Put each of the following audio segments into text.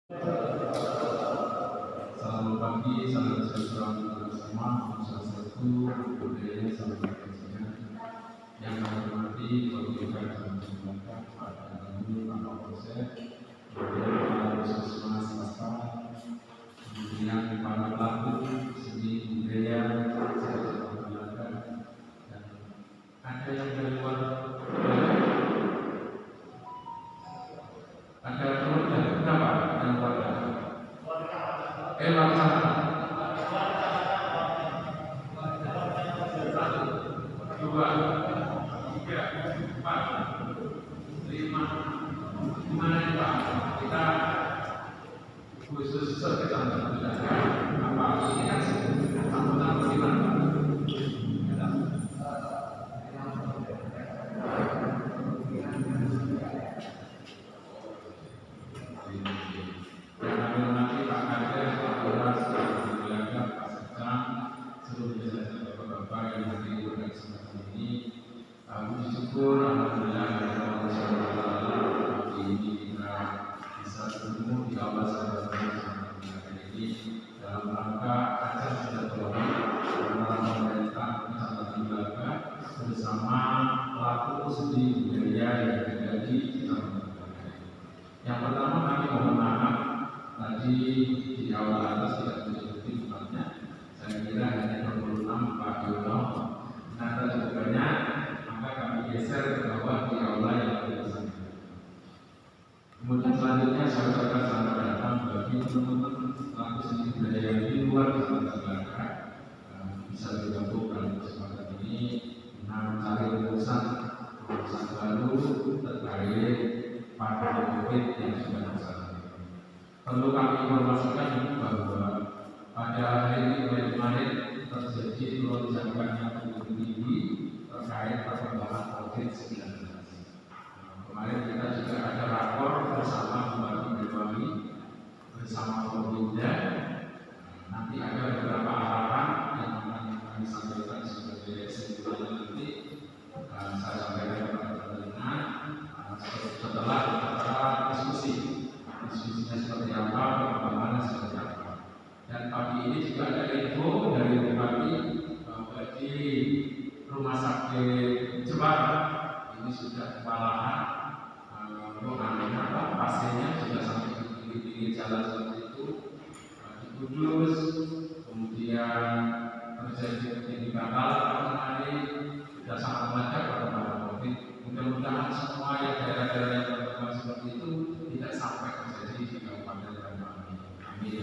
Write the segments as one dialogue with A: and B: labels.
A: Selamat pagi, salam sejahtera untuk kita semua. Salah satu budaya salam kebajikan yang kami hormati Bapak dan Bapak Pak Guru, Pak Kapolsek, kemudian para siswa swasta, kemudian para pelaku seni budaya, sepak olahraga, dan ada yang dari luar, ada keluarga berapa yang keluarga? Laksana dua, tiga, empat, lima, gimana nih Pak? Kita khusus kita apa ini kan sambutan bagaimana Pak? Syukur alhamdulillah hari ini kita bisa bertemu di awal ini dalam rangka acara silaturahmi antara pemerintah Kecamatan Ilaga bersama pelaku seni budaya yang ada di Kecamatan Ilaga. Yang pertama kami mohon maaf tadi di awal atas tidak mengikuti tempatnya. Saya kira hanya 26 Pak Yono. Nah, cukup banyak. Kami geser ke bawah di aula yang ada di sana. Kemudian selanjutnya saya ucapkan selamat datang bagi teman-teman pelaku seni budaya di luar Kecamatan bisa bergabung dalam kesempatan ini mencari rumusan baru terkait pandemi COVID yang sudah bersama. Perlu kami informasikan bahwa pada hari ini mulai kemarin terjadi lonjakan yang cukup tinggi terkait perkembangan COVID-19. Kemarin kita juga ada rapor bersama Bupati Banyuwangi bersama Pemerintah. Nanti ada beberapa arahan yang akan kami sampaikan sebagai kesimpulan nanti. Saya sampaikan kepada teman-teman setelah acara diskusinya seperti apa, perkembangannya seperti apa. Dan pagi ini juga ada info dari Bupati bagi Rumah Sakit Jepara ini sudah kewalahan pasiennya sudah sampai di pinggir jalan seperti itu di Kudus, kemudian terjadi di Bakal kemarin sudah sangat melonjak perkembangan COVID. Mudah-mudahan semua yang daerah-daerah yang berkembang seperti itu tidak sampai terjadi di Kabupaten Banyuwangi. Amin.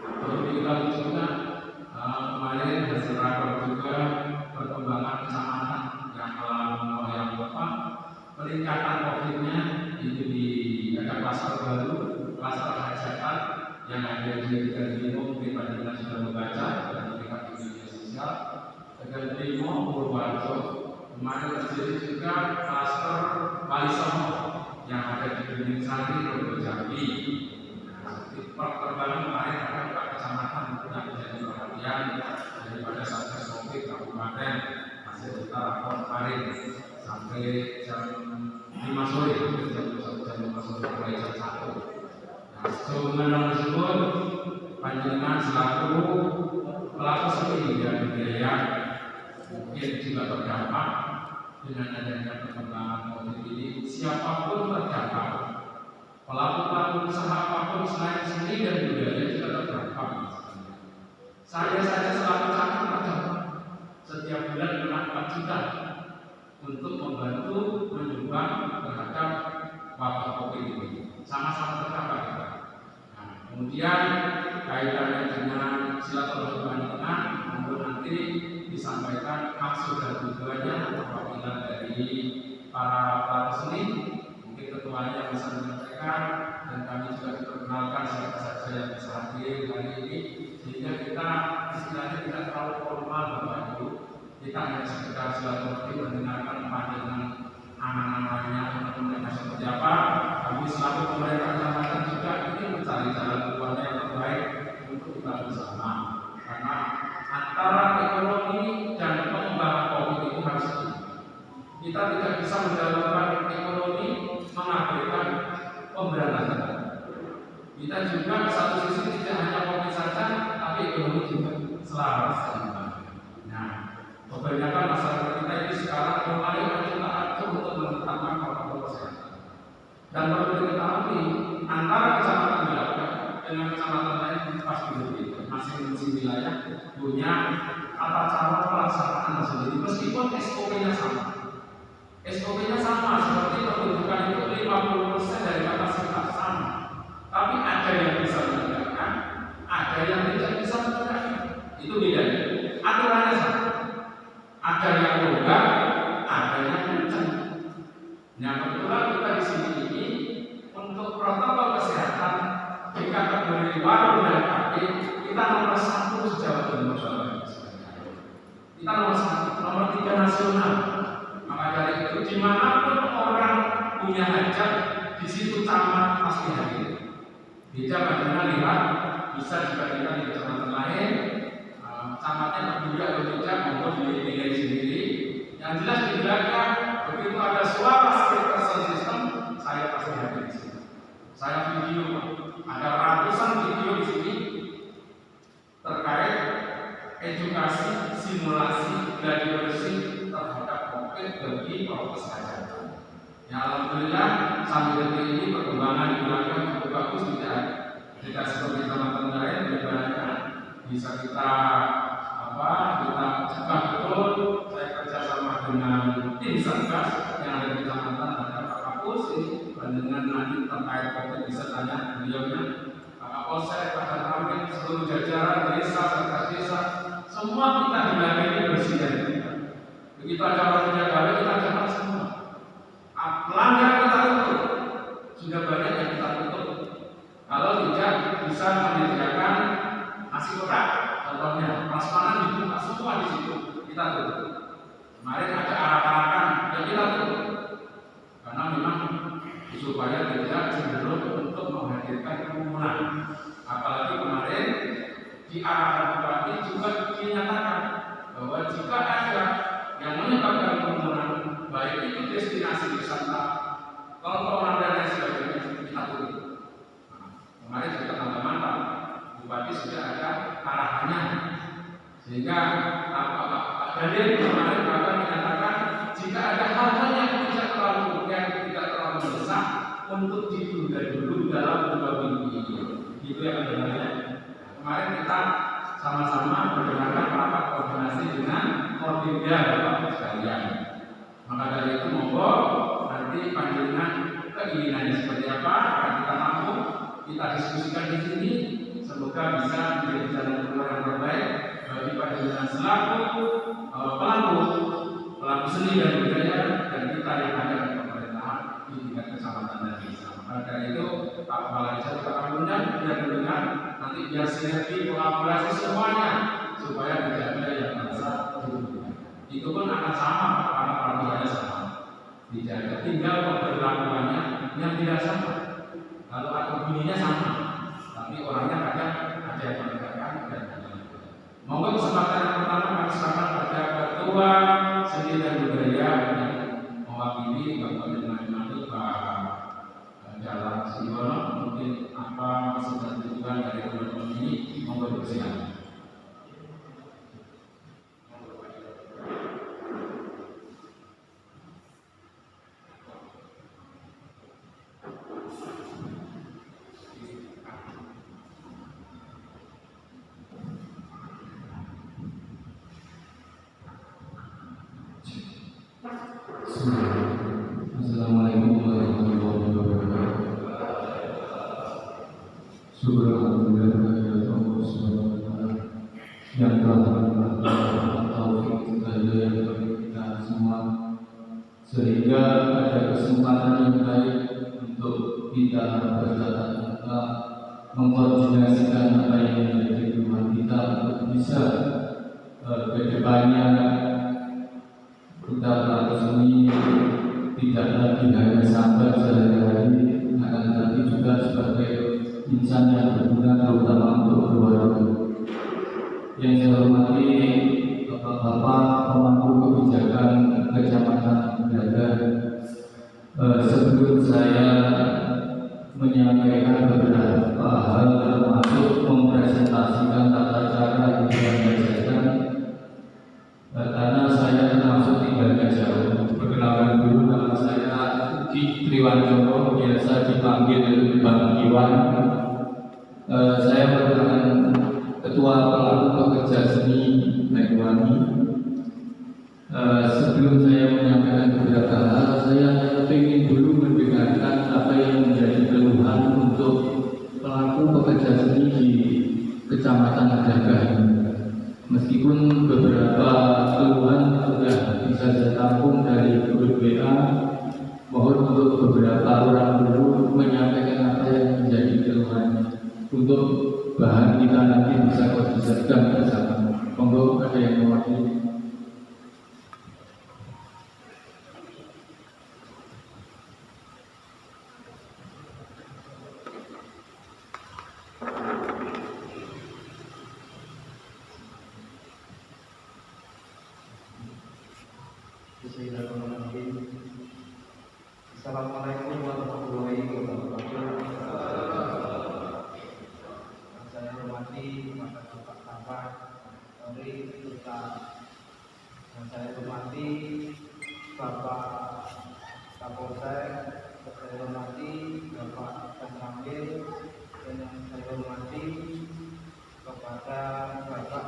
A: Perlu diketahui juga kemarin hasil rapor juga perkembangan kecamatan yang yang peningkatan COVID-nya itu ada klaster baru, klaster hajatan yang ada di Tegalimo, mungkin Pak sudah membaca dan melihat di media sosial. Tegalimo, Purworejo, kemarin terjadi juga klaster Walisono yang ada di Gunung Sari, Purwojati. Perkembangan kemarin ada 4 kecamatan yang menjadi perhatian daripada Satgas COVID Kabupaten hasil kita rapor kemarin sampai jam 5 sore, jam 5 sore mulai jam 1. Nah, sebenarnya tersebut panjenengan selaku pelaku seni dan budaya mungkin juga terdampak dengan adanya perkembangan COVID ini. Siapapun terdampak, pelaku usaha apapun selain seni dan budaya juga terdampak. Saya saja selaku camat terdampak. Setiap bulan kena 4 juta untuk membantu menyumbang terhadap wabah COVID ini. Sama-sama terdampak kita. Nah, kemudian kaitannya dengan silaturahmi panjenengan, namun nanti disampaikan maksud dan tujuannya apabila dari para pelaku seni, mungkin ketuanya bisa menyampaikan dan kami juga diperkenalkan siapa saja yang bisa hadir hari ini, sehingga kita istilahnya tidak terlalu formal Bapak Ibu. Kita hanya sekedar silaturahmi mendengarkan pandangan anak-anaknya untuk mereka seperti apa. Kami selaku pemerintah kecamatan juga ingin mencari jalan keluarnya yang terbaik untuk kita bersama. Karena antara ekonomi dan pengembangan COVID itu harus kita tidak bisa menjalankan ekonomi mengabaikan pemberantasan. Kita juga satu sisi tidak hanya kopi saja, tapi ekonomi juga selaras seimbang. Nah, kebanyakan masyarakat kita ini sekarang mulai atur untuk menetapkan protokol kesehatan. Dan perlu diketahui antara kecamatan Belaga dengan kecamatan lain pasti berbeda. Masing-masing wilayah punya tata cara pelaksanaan sendiri, meskipun SOP-nya sama. SOP-nya sama, seperti pertunjukan itu 50% dari kapasitas sama. Tapi ada yang bisa menegakkan, ada yang tidak bisa menegakkan. Itu bedanya. Aturannya sama. Ada yang longgar, ada yang kencang. Nah, kebetulan kita di sini ini untuk protokol kesehatan di kategori warung dan kafe kita nomor 1 sejauh ini. Kita nomor 3 nasional. Maka dari itu dimanapun orang punya hajat, di situ camat pasti hadir. Beda bagaimana lihat, bisa dibandingkan di kecamatan lain, camatnya berbeda atau tidak, maupun dipilih sendiri. Yang jelas di belakang, begitu ada suara speaker sound system, saya pasti hadir di sini. Saya video, ada ratusan video di sini terkait edukasi, simulasi, gladi bersih terhadap COVID bagi prokes kesehatan. Ya, alhamdulillah sampai detik ini perkembangan di belakang cukup bagus, tidak seperti teman-teman lain bagaimana bisa kita cegah betul. Saya kerjasama dengan tim Satgas yang ada di kecamatan, ada Pak Kapus ini, dengan nanti terkait COVID bisa tanya beliaunya, Pak Kapolsek, Pak Danramil, seluruh jajaran desa, Satgas desa, semua kita di belakang ini bersih dari kita. Begitu ada orang gawe kita jalan semua. Pelanggar kita tutup, sudah banyak yang kita tutup. Kalau tidak bisa menyediakan nasi kotak, contohnya prasmanan dibuka semua di situ, kita tutup. Kemarin ada arak-arakan, ya kita tutup. Karena memang supaya tidak cenderung untuk menghadirkan kerumunan. Apalagi kemarin di arahan bupati juga dinyatakan bahwa jika ada yang menyebabkan kerumunan, baik itu destinasi wisata, kelompok dan lain sebagainya, kita tutup. Kemarin juga tambah mantap, bupati sudah ada arahannya, sehingga Pak Daniel kemarin bahkan menyatakan jika ada hal-hal yang tidak terlalu besar untuk ditunda dulu dalam 2 minggu ini. Itu yang sebenarnya. Kemarin kita sama-sama berdasarkan rapat koordinasi dengan Korbinda Bapak sekalian. Maka dari itu monggo nanti panjenengan keinginannya seperti apa akan kita tampung, kita diskusikan di sini. Semoga bisa menjadi jalan keluar yang terbaik bagi panjenengan selaku pelaku seni dan budaya, dan kita yang ada di pemerintahan di tingkat kecamatan dan desa. Maka dari itu Pak Kepala Desa juga akan undang dan mendengar nanti biar sinergi kolaborasi semuanya supaya tidak ada yang merasa dirugikan. Itu pun akan sama karena peraturannya sama. Tidak ada, tinggal pemberlakuannya yang tidak sama. Kalau atau bunyinya sama, tapi orangnya kadang ada yang menegakkan dan monggo kesempatan yang pertama kami serahkan pada Ketua Seni dan Budaya yang mewakili Bapak Menlu Pak Jalan Siwono. Mungkin apa maksud tujuan dari teman-teman ini, monggo dipersilakan.
B: Assalamualaikum warahmatullahi wabarakatuh. Syukur alhamdulillah kepada Allah Subhanahu wa taala yang telah memberikan taufik hidayah bagi kita semua, sehingga ada kesempatan yang baik untuk kita bertatap muka mengkoordinasikan apa yang menjadi kebutuhan kita untuk bisa ke depannya kita pelaku seni tidak lagi hanya sahabat sehari-hari, akan tetapi juga sebagai insan yang berguna terutama untuk keluarga. Yang saya hormati Bapak-bapak pemangku kebijakan Kecamatan Belaga, sebelum saya menyampaikan beberapa Dewan. Saya merupakan Ketua Pelaku Pekerja Seni Banyuwangi. Sebelum saya menyampaikan beberapa hal, saya ingin dulu mendengarkan apa yang menjadi keluhan untuk pelaku pekerja seni di Kecamatan Gagah ini. Meskipun beberapa keluhan sudah bisa saya tampung dari grup WA, mohon untuk beberapa orang dulu menyampaikan apa yang menjadi keluhannya untuk bahan kita nanti bisa konsisten bersama. Monggo ada yang mewakili.
C: Assalamualaikum warahmatullahi wabarakatuh. Saya hormati Bapak Kabak Polri serta saya hormati Bapak Kapolsek, saya hormati Bapak Kasramil, dan saya hormati kepada Bapak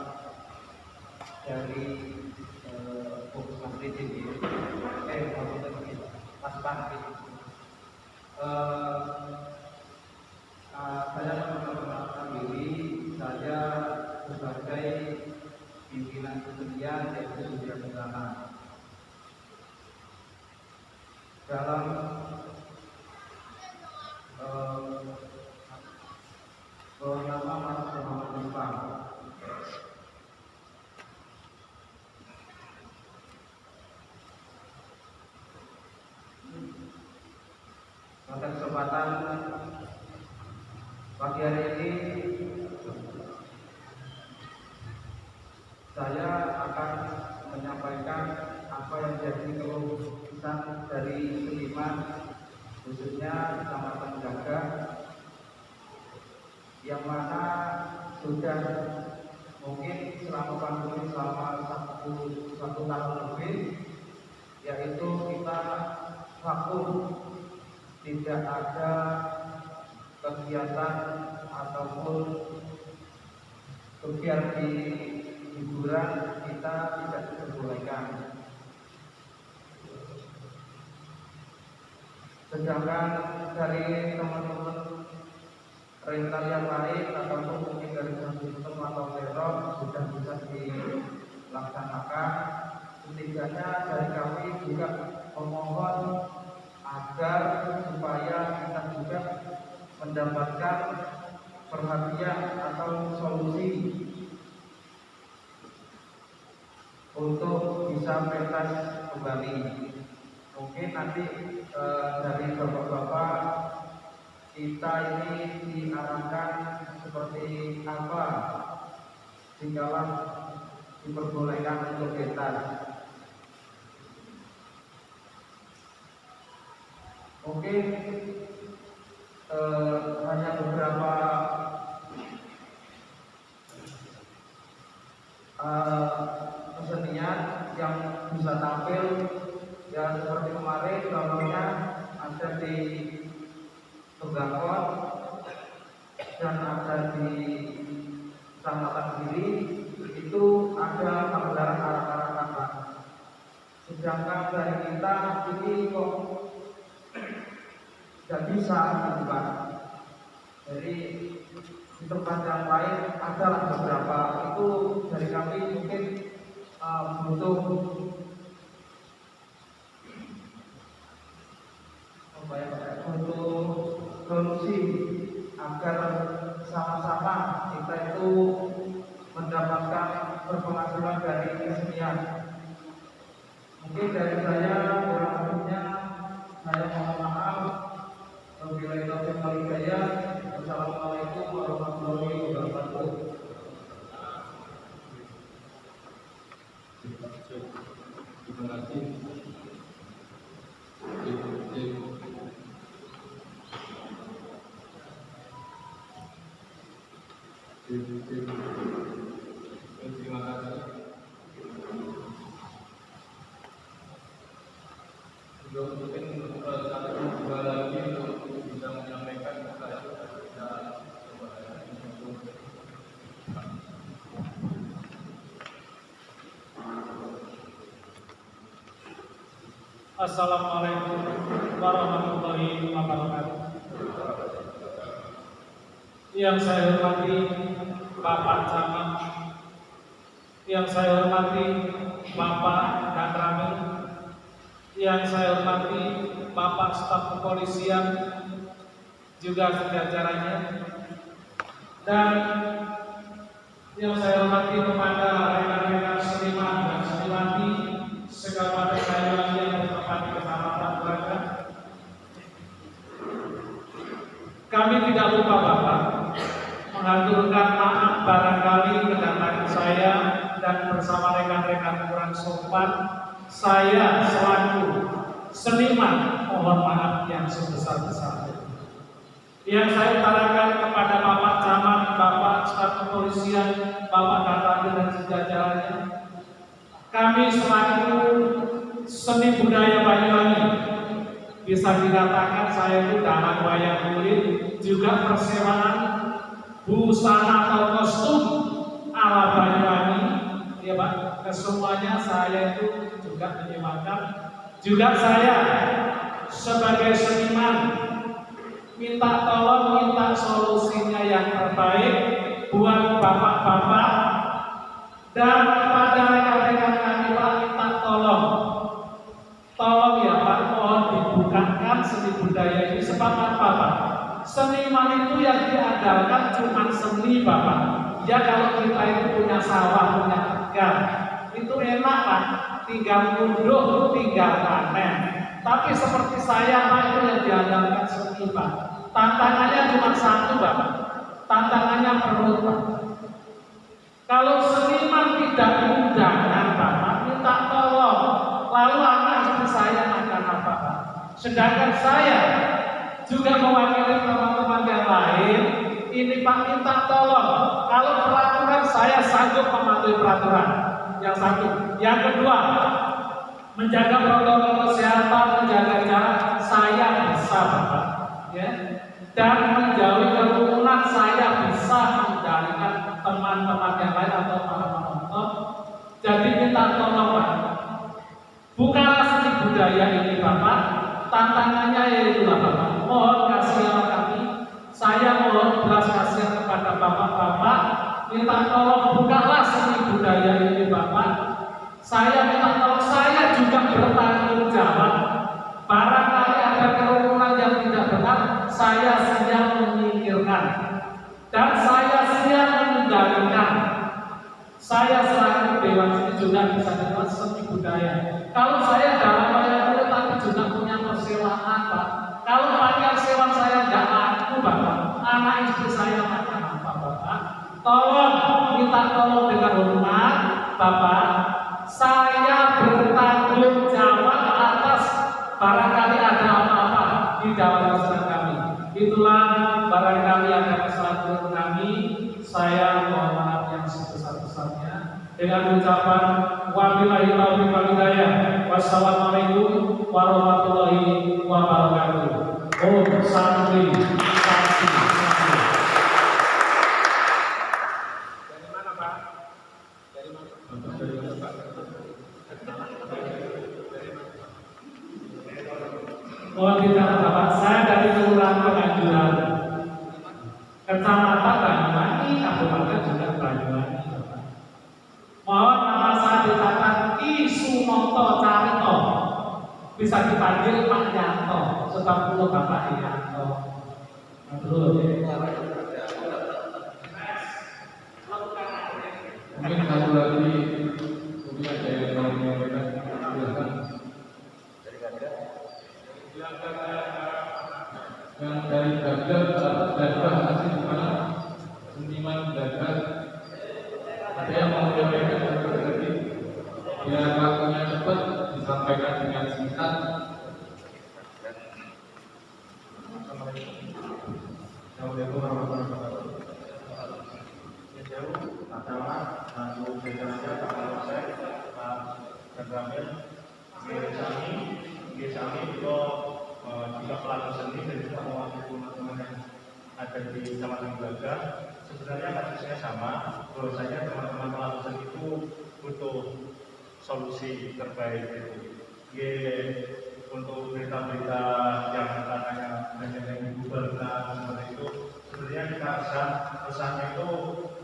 C: dari Fokus TV. Saya memperkenalkan diri, saya sebagai pimpinan kesenian yaitu Surya Kencana. Dalam nama Mas Muhammad Jepang. Pada kesempatan pagi hari ini saya akan menyampaikan apa yang jadi keluh kesah dari seniman khususnya Kecamatan Gagah yang mana sudah mungkin selama pandemi selama satu tahun lebih, yaitu kita vakum, tidak ada kegiatan ataupun kegiatan hiburan kita tidak diperbolehkan. Sedangkan dari teman-teman rental yang lain ataupun mungkin dari sistem atau teror sudah bisa dilaksanakan. Setidaknya dari kami juga memohon agar supaya kita juga mendapatkan perhatian atau solusi untuk bisa pentas kembali. Mungkin nanti dari bapak-bapak kita ini diarahkan seperti apa jikalau diperbolehkan untuk pentas. Mungkin hanya beberapa kesenian yang bisa tampil ya, seperti kemarin contohnya ada di Tugakon dan ada di Kecamatan Giri, itu ada pagelaran arak-arakan. Sedangkan dari kita ini kok tidak bisa dibuka. Jadi di tempat yang lain adalah beberapa, itu dari kami mungkin butuh solusi agar sama-sama kita itu mendapatkan berpenghasilan dari kesenian. Mungkin dari saya kurang lebihnya saya mohon maaf. Wabillahi taufiq wal hidayah. Wassalamualaikum warahmatullahi wabarakatuh.
B: Terima kasih. Terima kasih. Mungkin satu dua lagi untuk bisa menyampaikan
D: Assalamualaikum warahmatullahi wabarakatuh. Yang saya hormati Bapak Camat, yang saya hormati Bapak Dan Ramil, yang saya hormati Bapak Staf Kepolisian, juga sejajarannya, dan yang saya hormati kepada rekan-rekan seniman dan senimanti Kabupaten Banyuwangi yang bertempat di Kecamatan Braga. Kami tidak lupa Bapak mengaturkan maaf barangkali kedatangan saya dan bersama rekan-rekan kurang sopan. Saya selaku seniman mohon maaf yang sebesar-besarnya. Yang saya utarakan kepada Bapak Camat, Bapak Staf Kepolisian, Bapak Kapolri dan sejajarannya, kami selaku seni budaya Banyuwangi, bisa dikatakan saya itu dalam wayang kulit, juga persewaan busana atau kostum ala Banyuwangi, ya Pak, kesemuanya saya itu juga menyewakan. Juga saya sebagai seniman minta tolong, minta solusinya yang terbaik buat bapak-bapak dan kepada rekan-rekan kami Pak, minta tolong ya Pak, mohon dibukakan seni budaya ini. Sebab apa Pak? Seniman itu yang diandalkan cuma seni Bapak. Ya kalau kita itu punya sawah, punya tegal, itu enak Pak, tinggal ngunduh, tinggal panen. Tapi seperti saya Pak, itu yang diandalkan seni Pak. Tantangannya cuma satu Bapak, tantangannya perut Pak. Kalau seniman tidak undangan Bapak, minta tolong. Lalu anak istri saya makan apa Pak? Sedangkan saya juga mewakili teman-teman yang lain. Ini Pak, minta tolong. Kalau peraturan saya sanggup mematuhi peraturan. Yang satu. Yang kedua, menjaga protokol kesehatan, menjaga jarak, saya bisa Bapak. Ya. Dan menjauhi kerumunan, saya bisa mengendalikan teman-teman yang lain atau para penonton. Jadi minta tolong Pak, bukanlah seni budaya ini Bapak, tantangannya yaitu Bapak, mohon kasihan kami, saya mohon belas kasihan kepada bapak-bapak, minta tolong bukanlah seni budaya ini Bapak. Saya minta tolong, saya juga bertanggung jawab. Barangkali ada kerumunan yang tidak benar, saya siap menyingkirkan dan saya siap mengendalikan. Saya selaku dewan seni juga bisa dibuat seni budaya. Kalau saya dalam wayang kulit tapi juga punya persewaan Pak. Kalau pakaian sewa saya nggak laku Bapak, anak istri saya makan apa Bapak? Tolong, minta tolong dengan hormat Bapak. Saya bertanggung jawab atas barangkali ada apa-apa di dalam usaha kami. Itulah barangkali ada kesalahan kami. Saya mohon maaf yang sebesar-besarnya dengan ucapan wabillahi taufiq wal hidayah. Wassalamualaikum warahmatullahi wabarakatuh. Om Santi Santi. Dari mana Pak? Dari mana? Mohon dicatat Bapak, saya dari Kelurahan Penganjuran, Kecamatan Banyuwangi, Kabupaten juga Banyuwangi. Mohon nama saya dicatat Ki Sumonto Carito, bisa dipanggil Pak Yanto, sebab dulu Bapak Yanto.
B: Mungkin satu lagi, mungkin ada yang mau menyampaikan, silakan. Yang dari Bagdad asli di mana? Seniman Bagdad. Ada yang mau menyampaikan tadi? Biar waktunya cepat disampaikan dengan singkat.
E: Assalamualaikum warahmatullahi wabarakatuh. Jauh, Pak Camat, Pak Jajarannya, Pak Kapolsek, Pak Ramil, Gesami itu juga pelaku seni dan juga mewakili teman-teman yang ada di Kecamatan Braga. Sebenarnya kasusnya sama, bahwasanya teman-teman pelaku seni itu butuh solusi terbaik itu. untuk berita-berita yang katanya banyak yang dibubarkan seperti itu, sebenarnya kita resahnya itu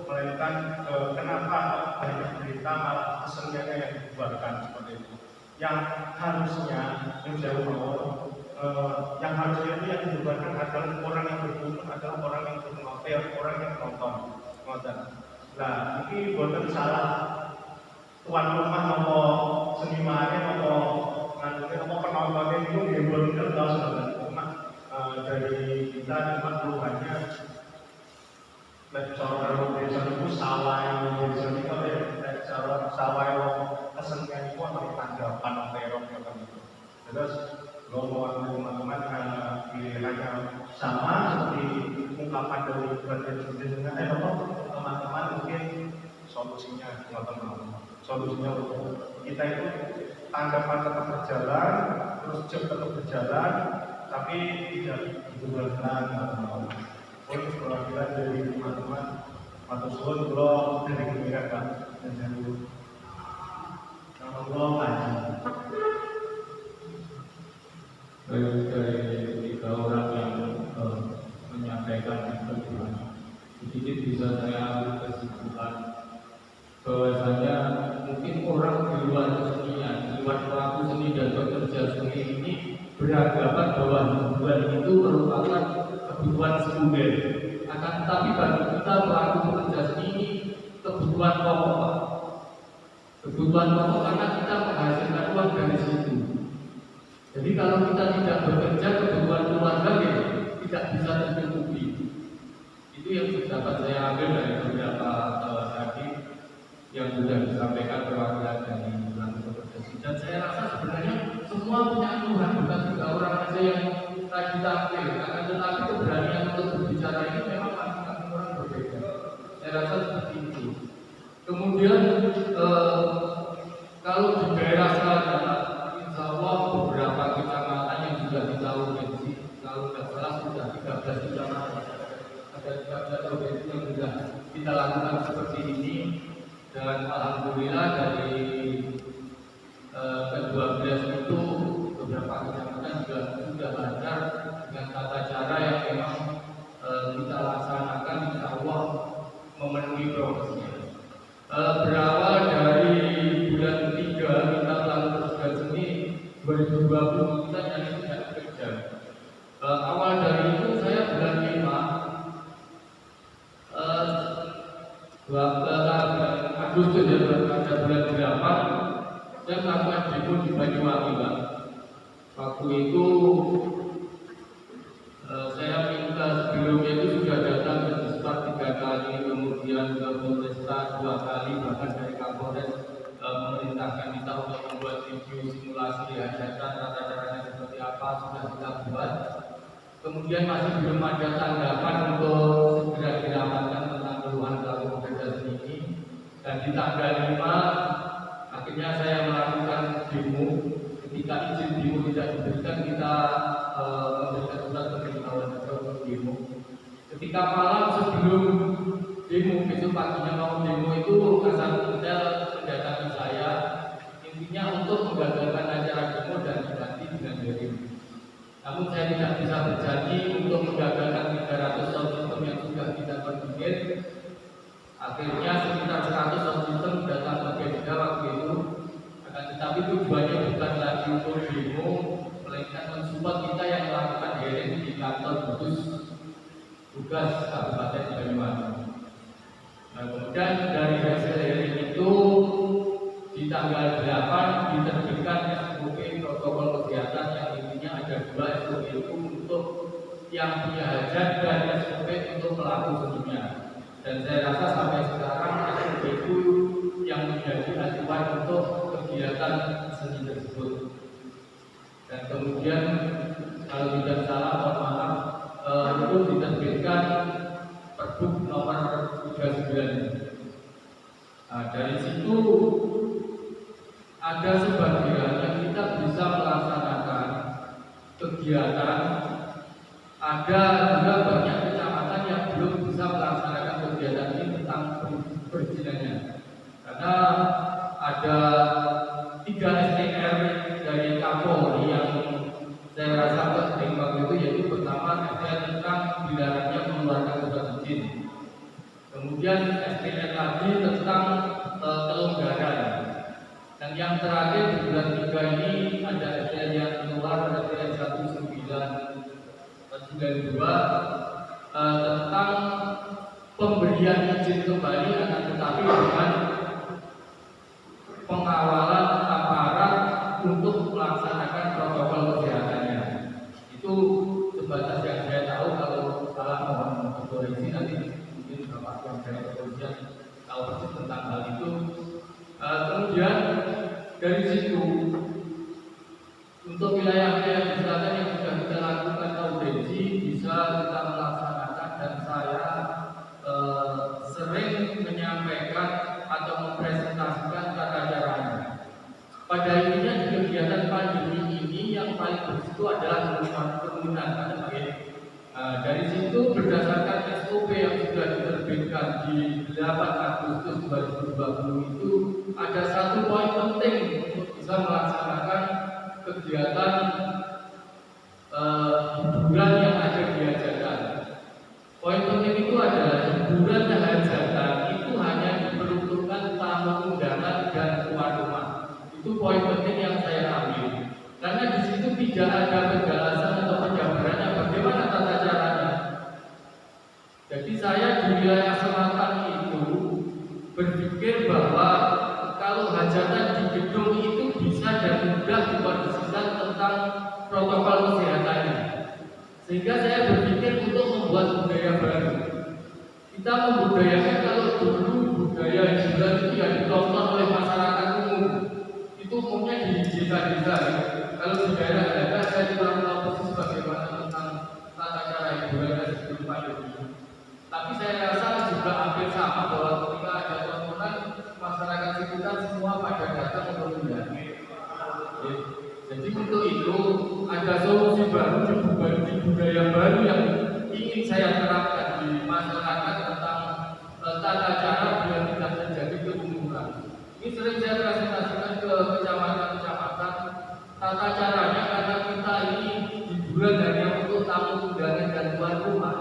E: melainkan kenapa banyak berita malah keseniannya yang dibubarkan seperti itu. Yang harusnya yang jauh bawah, yang harusnya itu yang dibubarkan adalah orang yang berkumpul, adalah orang yang bernovel, orang yang nonton. Nah, ini bukan salah tuan rumah nopo senimannya nopo nanti nopo penontonnya itu dibolehkan tahu sebenarnya cuma dari kita cuma keluhannya cara desa itu sawah desa itu cara sawah kesenian itu atau tanggapan terong gitu. Terus ngomong teman-teman pilihannya sama seperti ungkapan dari berbagai teman-teman mungkin solusinya untuk kita itu tanggapan tetap berjalan, terus jam tetap berjalan, tapi tidak dibubarkan. Perwakilan dari teman-teman atau suhun kalau dari gembira kan dan dari Allah kaji.
B: Dari tiga orang yang menyampaikan kesimpulan, sedikit bisa saya ambil kesimpulan bahwasanya mungkin orang di luar kesenian, di luar pelaku seni dan pekerja seni ini beranggapan bahwa hiburan itu merupakan kebutuhan sekunder. Akan tetapi bagi kita pelaku pekerja seni ini kebutuhan pokok. Kebutuhan pokok karena kita menghasilkan uang dari situ. Jadi kalau kita tidak bekerja, kebutuhan keluarga ya tidak bisa tercukupi. Itu yang dapat saya ambil dari beberapa tadi yang sudah disampaikan perwakilan dari pelaku pekerja seni. Dan saya rasa sebenarnya semua punya keluhan, bukan tiga orang saja yang tadi tampil. Akan tetapi keberanian untuk berbicara ini memang masing-masing orang berbeda. Saya rasa seperti itu. Kemudian kalau di daerah saya, insya Allah beberapa kecamatan yang sudah kita urgensi, kalau tidak salah sudah 13 kecamatan, ada 13 provinsi yang sudah kita lakukan seperti ini. Dan alhamdulillah dari ke-12 itu beberapa kecamatan juga sudah belajar dengan tata cara yang memang kita laksanakan, insya Allah memenuhi prosesnya. Berawal dari bulan 3 kita melakukan pekerjaan seni 2020 kita nyari tidak bekerja. Awal dari itu saya bulan 5 Agustus ya, pada bulan 8 saya melakukan demo di Banyuwangi, Pak. Waktu itu saya minta sebelumnya itu sudah datang ke Dispar 3 kali, kemudian ke Polresta 2 kali, bahkan dari Kapolres memerintahkan kita untuk membuat video simulasi hajatan, tata caranya seperti apa sudah kita buat. Kemudian masih belum ada tanggapan untuk segera diramatkan tentang keluhan pelaku pekerja seni ini. Dan di tanggal 5 akhirnya saya melakukan demo. Ketika izin demo tidak diberikan, kita memberikan surat pemberitahuan untuk demo. Ketika malam sebelum demo, besok paginya mau demo itu Kasat Intel mendatangi saya, intinya untuk menggagalkan acara demo dan diganti dengan demo. Namun saya tidak bisa berjanji untuk menggagalkan 300 sound system yang sudah kita konfigure. Akhirnya sekitar 100 sound system datang ke Beda waktu itu. Akan tetapi tujuannya bukan lagi untuk demo, melainkan mensupport kita yang melakukan hearing di kantor gugus tugas Kabupaten Banyuwangi. Nah, kemudian dari hasil hearing itu di tanggal 8 diterbitkan SOP protokol kegiatan yang intinya ada 2 SOP itu untuk yang punya hajat dan SOP untuk pelaku seninya. Dan saya rasa sampai sekarang SOP itu yang menjadi acuan untuk kegiatan seni tersebut. Dan kemudian kalau tidak salah, mohon maaf, itu diterbitkan Pergub nomor 39. Nah, dari situ ada sebagian yang kita bisa melaksanakan kegiatan. Ada juga banyak kecamatan yang belum bisa melaksanakan kegiatan ini tentang perizinannya. Karena ada 3 STR dari Kapolri yang izin. Kemudian SPN lagi tentang kelonggaran. Dan yang terakhir di bulan 3 ini ada SPN yang keluar, SPN 1992 tentang pemberian izin kembali, akan tetapi dengan pengawalan aparat untuk melaksanakan protokol kesehatannya. Itu sebatas yang saya tahu. Kalau salah mohon dikoreksi nanti, mungkin Bapak yang dari kepolisian tahu persis tentang hal itu. Kemudian dari situ untuk wilayah-wilayah di selatan yang sudah kita lakukan audiensi bisa kita melaksanakan, dan saya sering menyampaikan atau mempresentasikan tata caranya. Pada intinya di kegiatan pandemi ini yang paling berisiko adalah kerumunan. Dari situ berdasarkan SOP yang sudah diterbitkan di 8 Agustus 2020 itu ada satu poin penting untuk bisa melaksanakan kegiatan hiburan yang ada di hajatan. Poin penting itu adalah hiburan dan hajatan itu hanya diperuntukkan tamu undangan dan tuan rumah. Itu poin penting yang saya ambil. Karena di situ tidak ada penjelasan atau penjabarannya bagaimana tata caranya. Jadi saya di wilayah selatan itu berpikir bahwa kalau hajatan di gedung itu bisa dan mudah dikondisikan tentang protokol kesehatannya. Sehingga saya berpikir untuk membuat budaya baru. Kita membudayakan kalau dulu budaya hiburan itu yang ditonton oleh masyarakat umum. Itu umumnya di desa-desa. Kalau di daerah-daerah saya kurang tahu persis bagaimana tentang tata cara hiburan sebelum pandemi. Tapi saya rasa juga hampir sama bahwa ketika ada tontonan, masyarakat sekitar semua pada datang untuk melihat. Jadi untuk itu ada solusi baru di budaya baru yang ingin saya terapkan di masyarakat tentang tata cara biar tidak terjadi kerumunan. Ini sering saya presentasikan ke kecamatan-kecamatan. Tata caranya karena kita ini hiburan hanya untuk tamu undangan dan tuan rumah.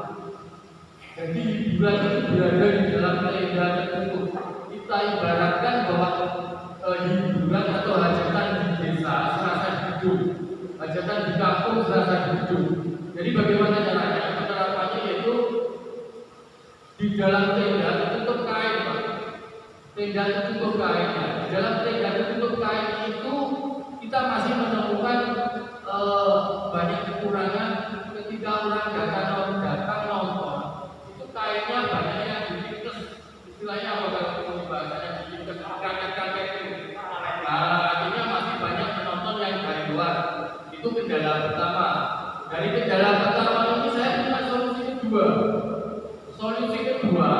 B: Jadi hiburan itu berada di dalam kalender tertutup. Kita ibaratkan bahwa hiburan atau hajatan di desa serasa hidup, hajatan di kampung serasa hidup. Jadi bagaimana caranya? Penerapannya yaitu di dalam tenda tertutup kain, tenda tertutup kain. Di dalam tenda tertutup kain itu kita masih menemukan banyak kekurangan ketika orang datang nonton. Itu kainnya banyak yang diikat, istilahnya apa kalau bahasanya diikat kaget-kaget itu. Artinya masih banyak penonton yang dari luar. Itu kendala pertama. Dari kendala pertama ini saya punya solusi kedua. Solusi kedua,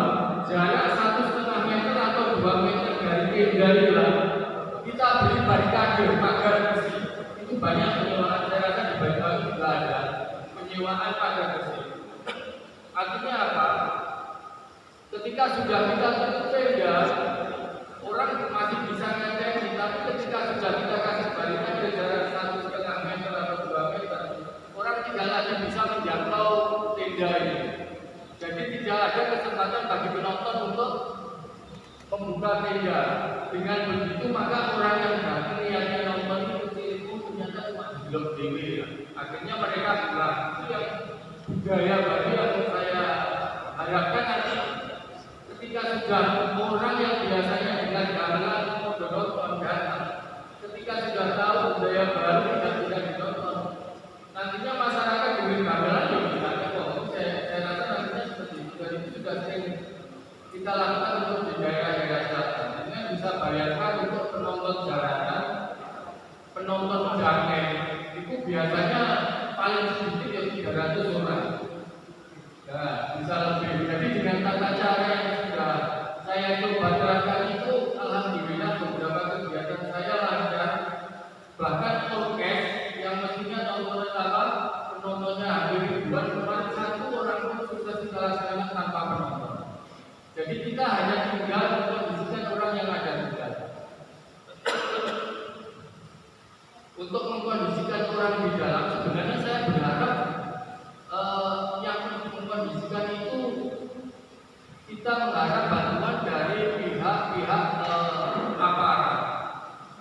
B: jarak 1,5 meter atau 2 meter dari tenda itu kita beli barikade pagar besi. Itu banyak penyewaan. Saya rasa di Banyuwangi juga ada penyewaan pagar besi. Artinya apa? Ketika sudah kita tutup tenda, orang masih bisa ngecek, tapi ketika sudah kita kasih barikade jarak 1,5 meter atau 2 meter, orang tidak lagi bisa menjangkau tenda ini. Jadi tidak ada kesempatan bagi penonton untuk membuka tenda. Dengan begitu maka orang yang datang yang nonton itu ternyata cuma di blok dewe. Akhirnya mereka bilang itu yang budaya baru yang saya harapkan nanti ketika sudah orang yang biasanya dengan gamelan nonton datang, ketika sudah tahu budaya baru tidak bisa ditonton, nantinya masyarakat dengan gamelan yang bisa ditonton. Saya rasa nantinya seperti itu. Dan itu juga sering kita lakukan untuk di daerah-daerah selatan. Dengan bisa bayarkan untuk penonton jalanan, penonton jangkeng itu biasanya paling sedikit ya 300 orang. Ya, bisa lebih. Jadi dengan tata cara yang sudah saya coba terapkan itu, alhamdulillah beberapa kegiatan saya lancar. Bahkan orkes yang mestinya penontonnya hampir ribuan, cuma 1 orang pun sukses kita laksanakan tanpa penonton. Jadi kita hanya tinggal mengkondisikan orang yang ada di dalam. Untuk mengkondisikan orang di dalam, sebenarnya saya berharap yang mengkondisikan itu kita mengharap bantuan dari pihak-pihak aparat.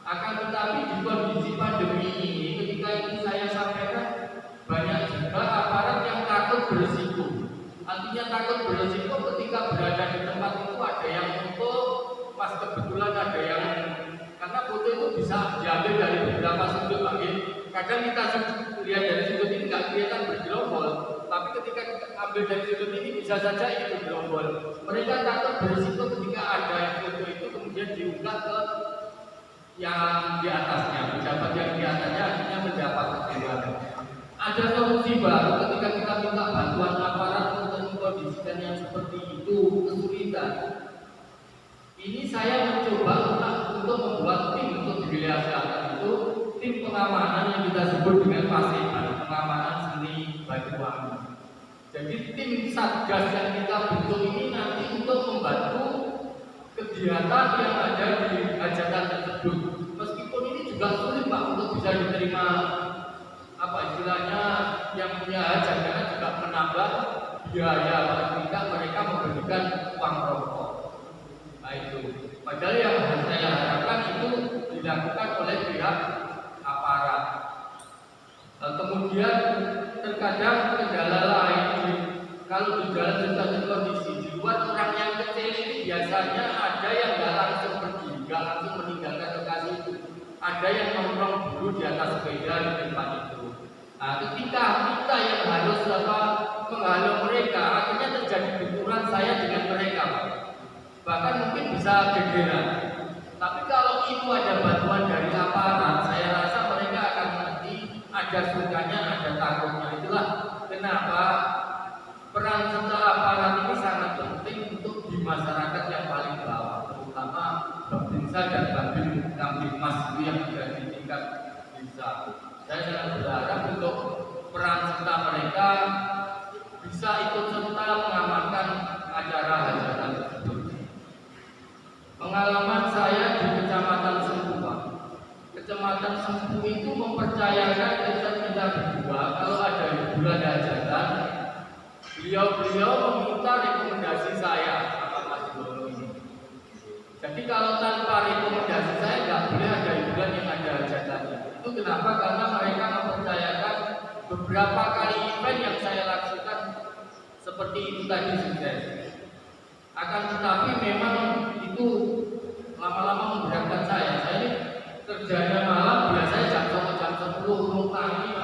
B: Akan tetapi di kondisi pandemi ini, ketika itu saya sampaikan, banyak juga aparat yang takut berisiko. Artinya takut berisiko ketika berada di tempat itu ada yang foto, pas kebetulan ada yang, karena foto itu bisa diambil dari beberapa sudut lagi. Kadang kita lihat dari sudut ini nggak kelihatan bergerombol, tapi ketika kita ambil dari sudut ini bisa saja itu bergerombol. Mereka takut berisiko ketika ada yang foto itu kemudian diunggah ke yang di atasnya, pejabat yang di atasnya akhirnya mendapat kecewa. Ada solusi baru ketika kita minta bantuan aparat untuk mengkondisikan yang seperti itu, kesulitan. Ini saya mencoba untuk membuat tim untuk di wilayah selatan itu, tim pengamanan yang kita sebut dengan PASEBAN, pengamanan seni Banyuwangi. Jadi tim satgas yang kita bentuk ini nanti untuk membantu kegiatan yang ada di hajatan tersebut. Meskipun ini juga sulit Pak untuk bisa diterima, apa istilahnya, yang punya hajat, karena juga menambah biaya ketika mereka memberikan uang rokok. Nah itu, padahal yang saya harapkan itu dilakukan oleh pihak aparat. Kemudian terkadang kendala lain, kalau di dalam situasi kondisi di luar, orang yang kecil ini biasanya ada yang nggak langsung pergi, nggak langsung meninggalkan lokasi itu. Ada yang nongkrong dulu di atas sepeda di tempat itu. Nah, ketika kita yang harus menghalau mereka, akhirnya terjadi benturan saya dengan mereka, bahkan mungkin bisa gegeran. Tapi kalau itu ada bantuan dari aparat, saya rasa mereka akan mengerti, ada sukanya, ada takutnya. Itulah kenapa peran serta aparat ini sangat penting untuk di masyarakat yang paling bawah, terutama Babinsa dan Babin Kamtipmas itu yang ada di tingkat desa. Saya sangat berharap untuk peran serta mereka bisa ikut serta mengamankan acara hajatan tersebut. Pengalaman saya di Kecamatan Sempuan, Kecamatan Sempu itu mempercayakan kita berdua kalau ada hiburan hajatan, beliau meminta rekomendasi saya sama Mas Dono ini. Jadi kalau tanpa rekomendasi saya nggak boleh ada hiburan yang ada hajatannya. Itu kenapa? Karena mereka mempercayakan beberapa kali event yang saya lakukan seperti itu tadi sukses. Akan tetapi memang itu lama-lama memberatkan saya. Saya ini kerjanya malam, biasanya jam 10 urung pagi,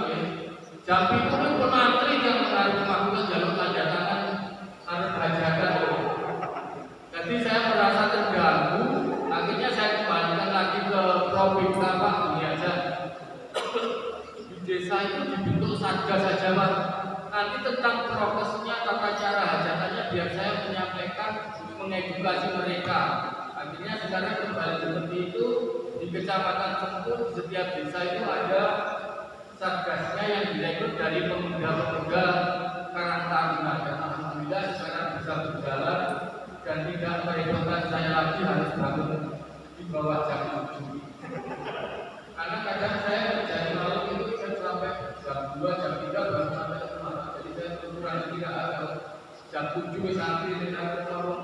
B: jam itu pun antri yang harus melakukan jalur tanda tangan harus hajatan. Jadi saya merasa terganggu. Akhirnya saya kembalikan lagi ke Provinsi Pak, ini aja. Di desa itu dibentuk satgas saja Pak. Nanti tentang prokesnya, tata cara hajatannya biar saya menyampaikan, mengedukasi mereka. Akhirnya sekarang kembali seperti itu. Di Kecamatan Sempu, di setiap desa itu ada satgasnya yang direkrut dari pemuda-pemuda Karang Taruna. Dan alhamdulillah sekarang bisa berjalan dan tidak merepotkan saya lagi harus bangun di bawah jam 7. Karena kadang saya kerja malam itu bisa sampai jam 2, jam 3 baru sampai rumah. Jadi saya kurang tidak ada jam 7 sampai tidak tolong.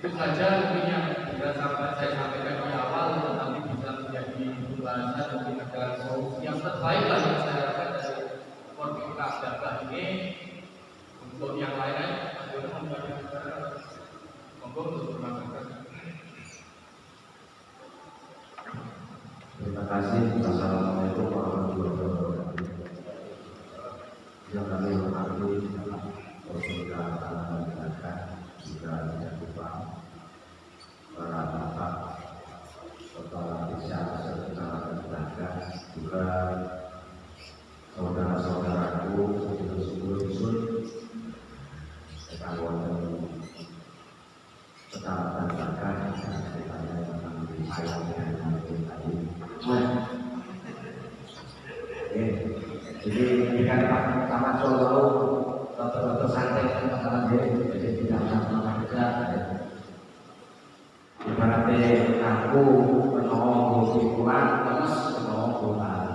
B: Itu saja mungkin yang bisa saya sampaikan di awal, tetapi bisa menjadi pembahasan dan ada solusi yang terbaik lah yang saya harapkan dari Koordinasi Dakwah ini. Untuk yang lain-lain, monggo untuk bermakna.
F: Terima kasih. Assalamualaikum warahmatullahi wabarakatuh. Yang kami hormati Saudara masyarakat, juga tidak lupa para bapak, kepala desa serta tetangga, juga saudara-saudaraku sebelum dusun, ketahuan kecamatan Bagan, dan sekitarnya tentang saya dan nanti tadi. Jadi jika Pak Camat Solo betul-betul santai teman-teman jadi tidak lama kerja. Ibaratnya aku menolong hubungan terus menolong kembali.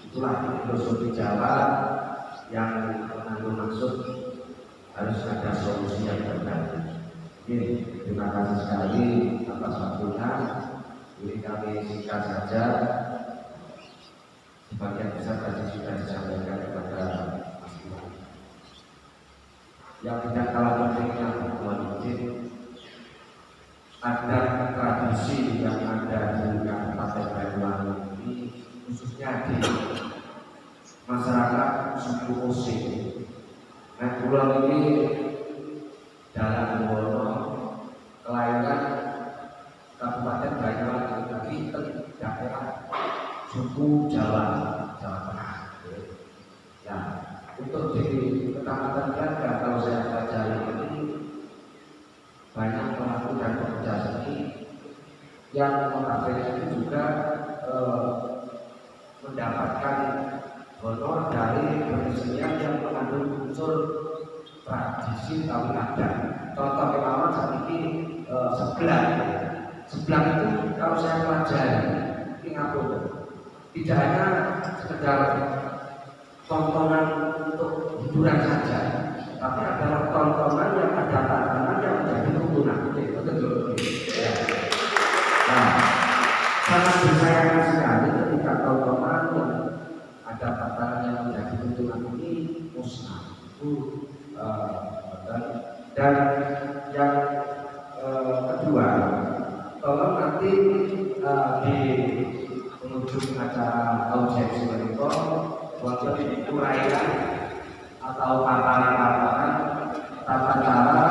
F: Itulah filosofi Jawa yang mengandung maksud harus ada solusi yang terbaik. Oke, terima kasih sekali atas waktunya. Ini kami singkat saja. Sebagian besar tadi sudah disampaikan kepada Mas Iwan. Yang tidak kalah pentingnya, mohon izin, ada tradisi yang ada di Kabupaten Banyuwangi ini, khususnya di masyarakat suku Osing. Nah, pulau ini dalam Bono, kelahiran Kabupaten Banyuwangi, tapi daerah suku Jawa Tengah. Ya, untuk di Kecamatan Braga, kalau saya pelajari ini banyak pelaku dan pekerja seni yang notabene itu juga mendapatkan honor dari kesenian yang mengandung unsur tradisi tahu adat. Contoh kemarin saat ini sebelang itu kalau saya pelajari ini ngapun tidak hanya sekedar tontonan untuk hiburan saja, tapi adalah tontonan yang ada tatanan yang menjadi tuntunan. Betul. Ya. Nah, sangat disayangkan sekali ketika tontonan yang ada tatanan yang menjadi tuntunan ini musnah. Dan yang kedua, tolong nanti di penghujung acara audiensi mereka wajib uraian atau paparan-paparan tata cara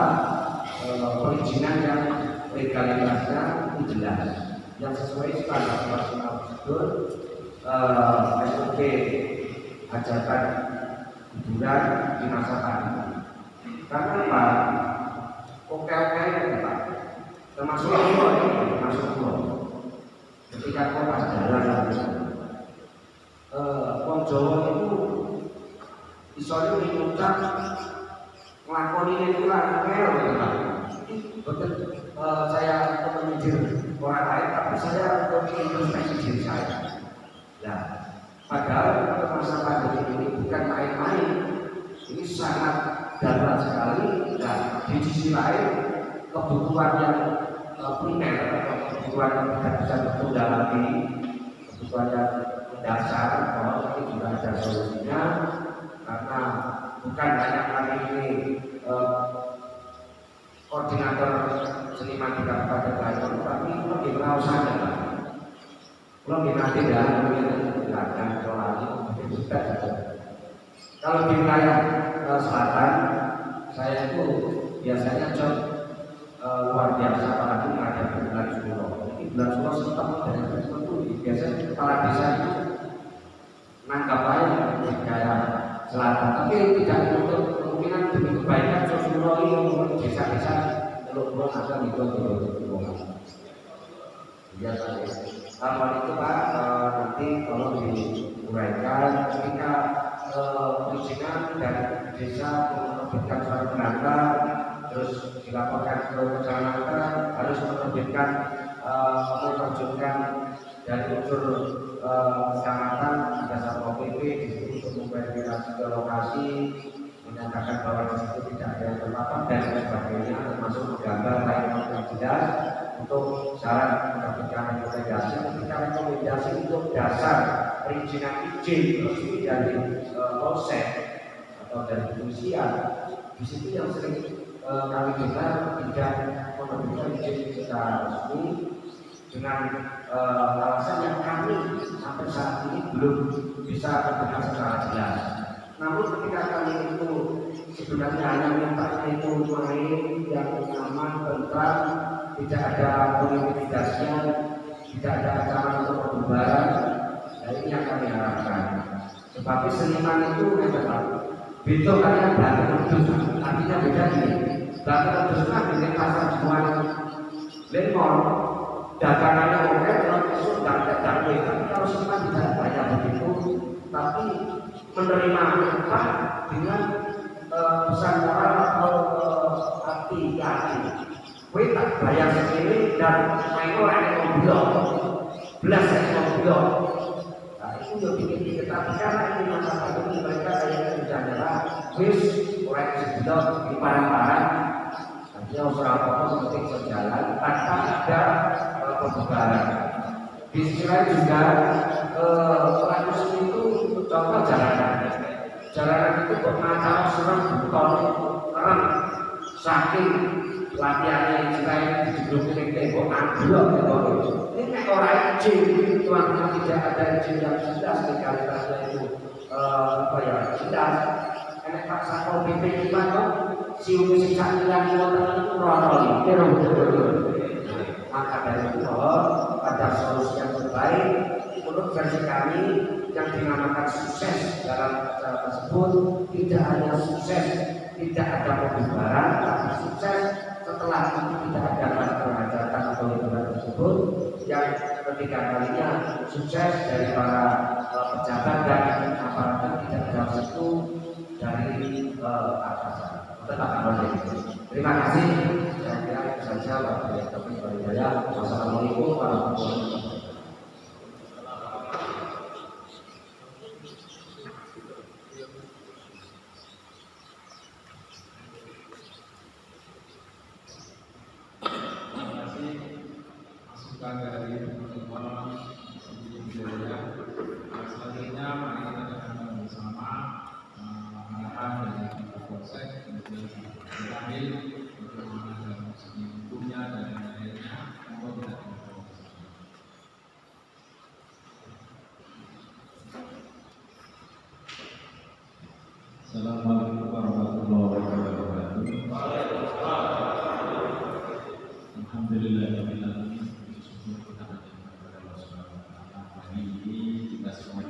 F: perizinan yang legalitasnya jelas, yang sesuai standar nasional prosedur SOP ajakan hiburan di masa pandemi. Karena apa? Oke Pak, termasuk ketika kau pas jalan wong Jawa itu isolir mengucap ngelakoni itu lah betul. Saya untuk menyindir orang lain, tapi saya untuk introspeksi diri saya. Nah, padahal masa pandemi ini bukan main-main, ini sangat darurat sekali. Nah, di sisi lain kebutuhan yang primer atau kebutuhan yang tidak bisa tertunda lagi, kebutuhan yang mendasar, bahwa ini juga ada solusinya, karena bukan hanya kali ini koordinator seniman di Kabupaten Banyuwangi, tapi lebih tahu saja, lebih nanti dan menjelaskan lagi juga. Kalau di wilayah selatan, saya itu biasanya luar biasa, apalagi menghadapi bulan Suro. Ini bulan Suro setempat dari tertentu, biasanya kepala desa itu nangkap aja di daerah selatan, tapi tidak menutup kemungkinan demi kebaikan Suro ini untuk desa-desa teluk pulau ada di pulau. Biasa. Kalau itu Pak, nanti tolong diuraikan ketika perizinan dari desa menerbitkan surat pengantar, terus dilaporkan ke kecamatan, harus menerbitkan menerjunkan dari unsur kecamatan, ada satpol PP di situ untuk memverifikasi ke lokasi, menyatakan bahwa di situ tidak ada yang terpapar dan sebagainya, termasuk menggambar layanan yang jelas untuk syarat menerbitkan rekomendasi. Ketika rekomendasi untuk dasar perizinan izin resmi dari polsek atau dari kepolisian, di situ yang sering kami dengar tidak menerbitkan izin secara resmi dengan alasan yang kami sampai saat ini belum bisa terdengar secara jelas. Namun ketika kami itu sebenarnya hanya minta itu main yang aman, tentram, tidak ada politisasinya, tidak ada acara untuk pembubaran, nah ini yang kami harapkan. Sebab seniman itu adalah betul kalian batu pedus, artinya beda ini. Batu pedus kan di pasar jual lemon, dagangannya oke, kalau besok dapat. Tapi kalau seniman tidak banyak begitu, tapi menerima upah dengan pesan moral atau hati-hati. Kue tak bayar segini dan main orang yang mau blok, belas yang mau blok. Nah itu yang bikin kita, karena ini masa pandemi mereka yang sudah nyerah, wis orang yang blok parang-parang, artinya usaha apa seperti berjalan tanpa ada pembubaran. Di sisi lain juga umat muslim itu contoh jalanan itu bermacam serem buton keren saking latihannya Israel di gedung tembok ambruk ini nek ora izin tuan tidak ada izin yang jelas legalitasnya itu jelas enek Pak Satpol PP kita kok siung siksa hilang itu rono maka dari itu pada solusi yang terbaik menurut versi kami yang dinamakan sukses dalam acara tersebut tidak hanya sukses tidak ada pembubaran tapi sukses setelah itu tidak ada penghajatan atau liburan tersebut yang ketiga kalinya sukses dari para pejabat dan aparat tidak ada itu dari atasan tetap kembali. Terima kasih. Saya kira itu saja Pak Topik Baridaya. Wassalamualaikum warahmatullahi wabarakatuh.
A: Dari teman-teman sebelum Baridaya. Selanjutnya mari kita dengarkan bersama arahan dari Polsek kemudian kami bagaimana dalam segi hukumnya dan lain-lainnya. Mohon kita dengarkan.
B: Assalamualaikum warahmatullahi wabarakatuh. Alhamdulillahirabbil alamin. Kita semua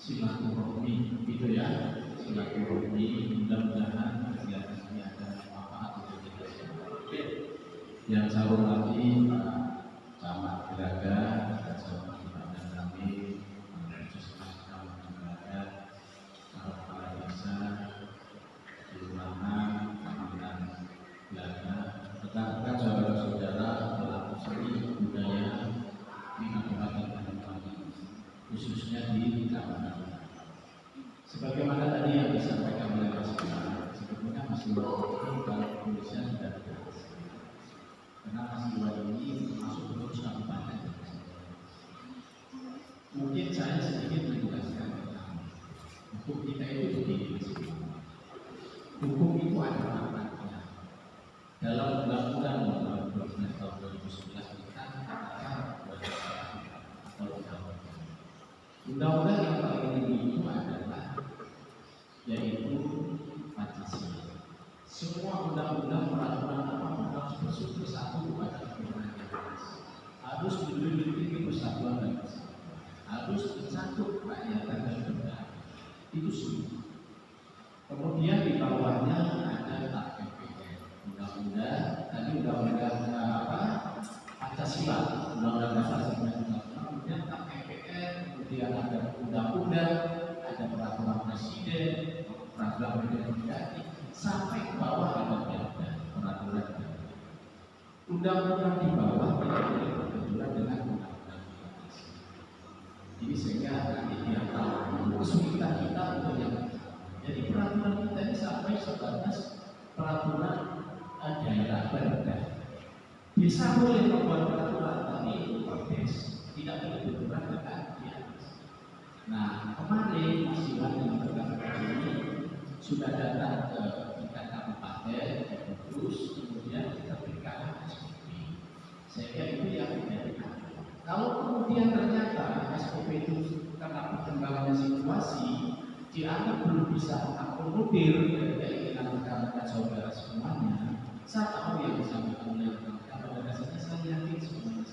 B: silaturahmi gitu ya, silaturahmi mudah-mudahan kegiatan ini ada manfaat untuk kita semua. Yang saya hormati Pak Camat Gelaga, dan saya hormati Pak Dandami, khususnya Camat Gelaga, para desa, kelurahan, kecamatan Gelaga, rekan-rekan saudara-saudara pelaku seni budaya di Kabupaten Banyuwangi, khususnya di Kecamatan. Sebagaimana tadi yang disampaikan oleh Mas Iwan, sebetulnya Mas Iwan ini kalau Indonesia sudah jelas, karena Mas Iwan ini masuk terus kabupaten. Mungkin saya sedikit menjelaskan tentang hukum kita itu begini. Hukum itu ada manfaatnya. Dalam Undang-Undang Nomor 12 Tahun 2011 kita katakan undang-undang yang paling tinggi itu adalah yaitu Pancasila. Semua undang-undang peraturan apapun harus bersumber satu kepada kebenaran, harus memiliki persatuan dan kesatuan, harus bersatu rakyat dan negara. Itu semua. Kemudian di bawahnya ada TAP-MPR, undang-undang tadi undang-undang Pancasila, undang-undang dasar 1945, kemudian TAP-MPR, kemudian ada undang-undang, ada peraturan presiden, peraturan presiden sampai ke bawah ada peraturan. Undang-undang di bawah tidak boleh berbenturan dengan undang-undang Pancasila. Jadi sehingga nanti dia tahu kesulitan kita untuk yang jadi peraturan kita ini sampai sebatas peraturan daerah perda. Bisa boleh membuat peraturan, tapi itu perdes, tidak boleh berbenturan dengan dia. Nah, kemarin Mas Iwan yang berkata ini sudah datang ke tingkat kabupaten, Kudus, kemudian kita berikan SOP. Sehingga itu yang menjadi. Kalau kemudian ternyata SOP itu karena perkembangannya situasi dianggap belum bisa mengakomodir keinginan rekan-rekan saudara semuanya, saya tahu yang disampaikan oleh rekan-rekan pada dasarnya saya yakin semuanya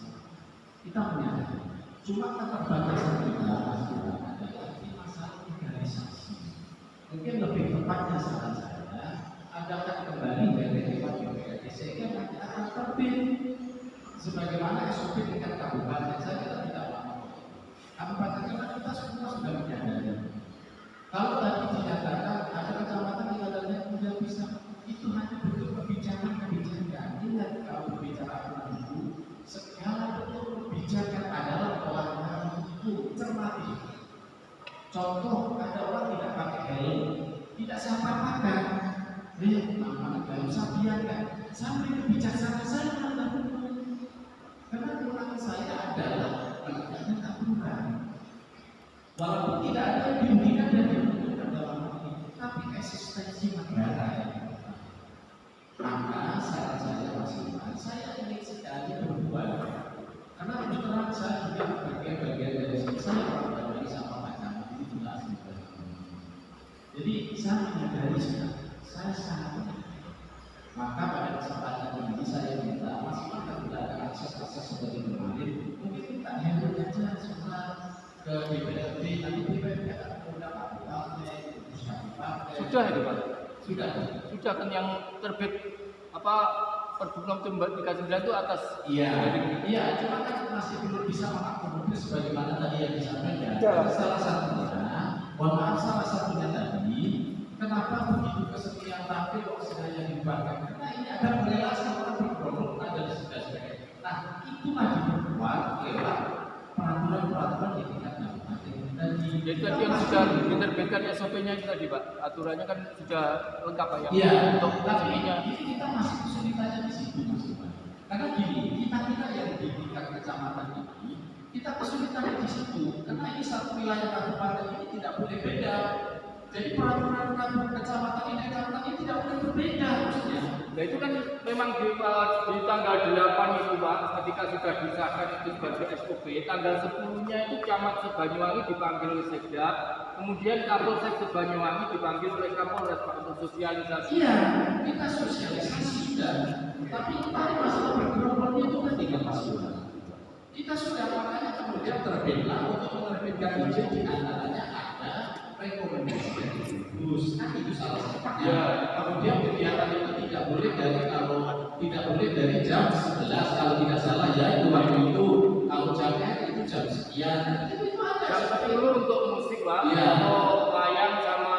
B: kita menyadari. Cuma keterbatasan kita adalah di masalah organisasi. Mungkin lebih tepatnya saran saya adakan kembali dari DPRD sehingga nanti akan terbit sebagaimana SOP tingkat kabupaten. Saya kira tidak lama. Kabupaten kita semua sudah menyadari. Kalau tadi dinyatakan ada kecamatan yang adanya tidak bisa, itu hanya bentuk kebijakan. Ingat kalau berbicara aturan itu, segala bentuk kebijakan adalah pelanggaran hukum. Cermati. Contoh, ada orang tidak pakai helm, Lihat, nggak usah biarkan sampai kebijaksanaan saya menanggung. Karena kewenangan saya adalah menegakkan aturan. Walaupun tidak ada pimpinan dan dibutuhkan dalam hal ini, tapi eksistensi negara yang pertama. Maka saran saya masing-masing, saya ingin sekali berbuat. Karena terus terang saya juga bagian dari saya orang dari sama macam ini juga asli. Jadi saya menyadari saya sangat. Maka pada kesempatan ini saya minta masing-masing tidak ada akses seperti kemarin. Mungkin kita handle aja sebentar ke DPRD, nanti DPRD akan mendapat partai,
G: sudah itu Pak, sudah kan yang terbit apa Pergub Nomor 39 itu atas.
B: Iya, cuma kan masih belum bisa mengakomodir sebagaimana tadi yang disampaikan. Salah satunya tadi, kenapa begitu kesetiaan tampil kok sengaja dibuatkan? Karena ini ada relasi orang bergerombol, ada di sebagainya. Nah, itulah dibuat lewat peraturan-peraturan yang tingkat kabupaten tadi.
G: Jadi tadi yang sudah diterbitkan SOP-nya itu tadi Pak, aturannya kan sudah lengkap Pak ya.
B: Iya,
G: untuk
B: tapi
G: ininya.
B: kita masih kesulitannya di situ Mas. Karena gini, kita yang di tingkat kecamatan ini, kita kesulitannya di situ. Karena ini satu wilayah kabupaten ini tidak boleh beda. Jadi peraturan kecamatan ini tidak boleh berbeda maksudnya.
G: Nah itu kan memang di tanggal 8 itu Pak, ketika sudah disahkan itu sebagai SOP, tanggal 10-nya itu Camat Sebanyuwangi dipanggil oleh Sekda, kemudian Kapolsek Sebanyuwangi dipanggil oleh Kapolres Pak untuk sosialisasi.
B: Iya, kita sosialisasi sudah, tapi kemarin masalah bergerombolnya itu kan tidak masuk. Kita sudah makanya kemudian terbitlah untuk menerbitkan izin di antaranya ada rekomendasi dari Gus, kan itu salah satunya.
G: Ya.
B: Kemudian kegiatan itu tidak boleh dari jam 11 kalau tidak salah ya itu waktu itu kalau jamnya itu jam sekian. Itu ada.
G: Jam 10 untuk musik Pak,
B: Iya.
G: untuk wayang sama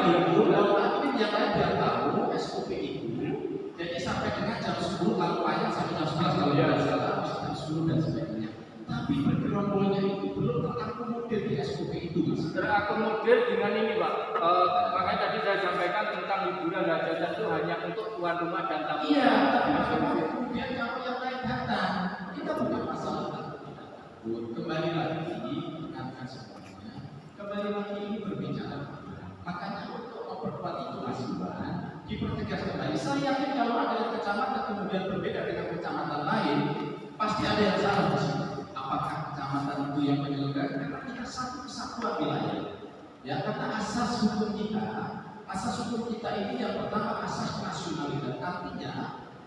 B: itu tapi yang lain biar tahu SOP itu. Jadi sampai dengan jam 10 kalau wayang sampai jam 11 kalau tidak salah jam 10 dan sebagainya. Tapi bergerombolnya itu belum terakomodir di SOP itu Mas.
G: terakomodir dengan ini Pak. Makanya tadi saya sampaikan tentang hiburan dan jajan itu hanya untuk tuan rumah dan tamu.
B: Iya, tapi kemudian kalau yang lain datang, kita punya masalah. Kembali lagi ini mengingatkan semuanya. Kembali lagi ini berbicara. Makanya untuk memperkuat itu Mas Iwan, dipertegas kembali. Saya yakin kalau ada kecamatan kemudian berbeda dengan kecamatan lain, pasti ada yang salah di sini. Apakah kecamatan itu yang menyelenggarakan? Karena kita satu kesatuan wilayah. Ya, karena asas hukum kita ini yang pertama asas nasionalitas. Artinya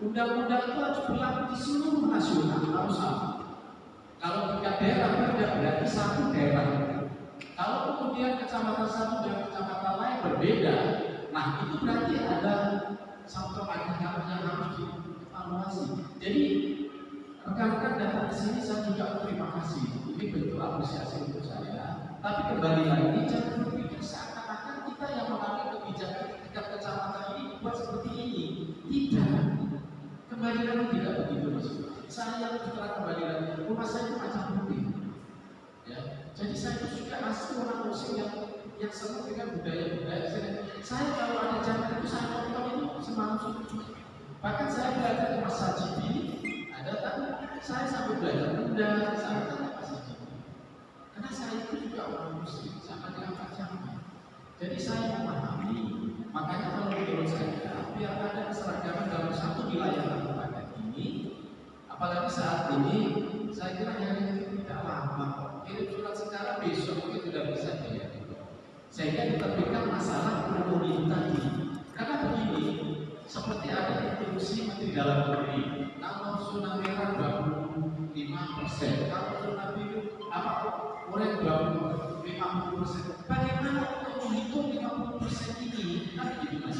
B: undang-undang itu harus berlaku di seluruh nasional, harus sama. Kalau tiga daerah berbeda berarti satu daerah. Kalau kemudian kecamatan satu dan kecamatan lain berbeda, nah itu berarti ada satu keadaan yang harus dievaluasi. Jadi rekan-rekan datang ke sini saya juga berterima kasih. Ini bentuk apresiasi untuk saya. Tapi kembali lagi jangan berpikir seakan-akan kita yang mengambil kebijakan di tingkat kecamatan ini buat seperti ini. Tidak. Kembali lagi tidak begitu Mas. Saya setelah kembali lagi rumah saya itu macam putih. Ya. Jadi saya itu juga asli orang muslim yang senang dengan budaya-budaya. Saya kalau ada jalan itu saya nonton itu semalam subuh. Bahkan saya belajar di Mas Sajidi. Ada tapi saya sampai belajar Bunda, saya tanya Mas Sajidi. Karena saya itu juga orang muslim sama dengan Pak Jamal. Jadi saya memahami. Makanya kalau menurut saya biar ada keseragaman dalam satu wilayah kabupaten ini. Apalagi saat ini saya kira yang tidak lama kok. Kirim surat sekarang besok mungkin sudah bisa ya. Sehingga diterbitkan masalah kronologi tadi. Karena begini, seperti ada instruksi Menteri Dalam Negeri. Kalau zona merah 25%, kalau zona biru oranye 50%. Bagaimana untuk menghitung 50% ini? Kan gitu Mas.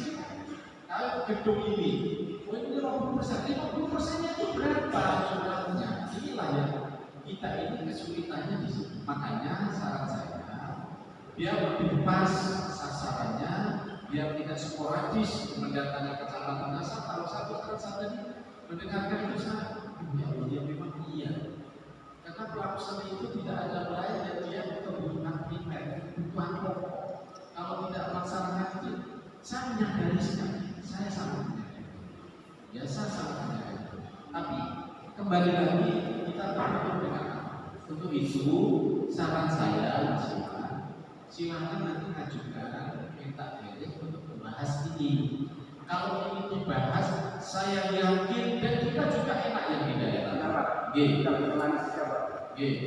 B: Kalau gedung ini, oh ini 50%nya itu berapa jumlahnya? Inilah ya, kita ini kesulitannya di sini. Makanya saran saya, biar lebih pas sasarannya, biar tidak sporadis mendatangi kecamatan asal. Kalau satu tadi mendengarkan itu saya, ya memang iya. Karena pelaku seni itu tidak ada lain dan dia kebutuhan primer, kebutuhan pokok. Kalau tidak melaksanakan itu, Saya menyadari sekali, saya sangat menyadari. Ya, saya sangat menyadari. Tapi kembali lagi kita berhubung dengan apa? Untuk itu saran saya, silakan nanti ajukan minta pilih untuk membahas ini. Kalau ini dibahas, saya yakin dan kita juga enak yang di daerah.
F: Kenapa?
B: G.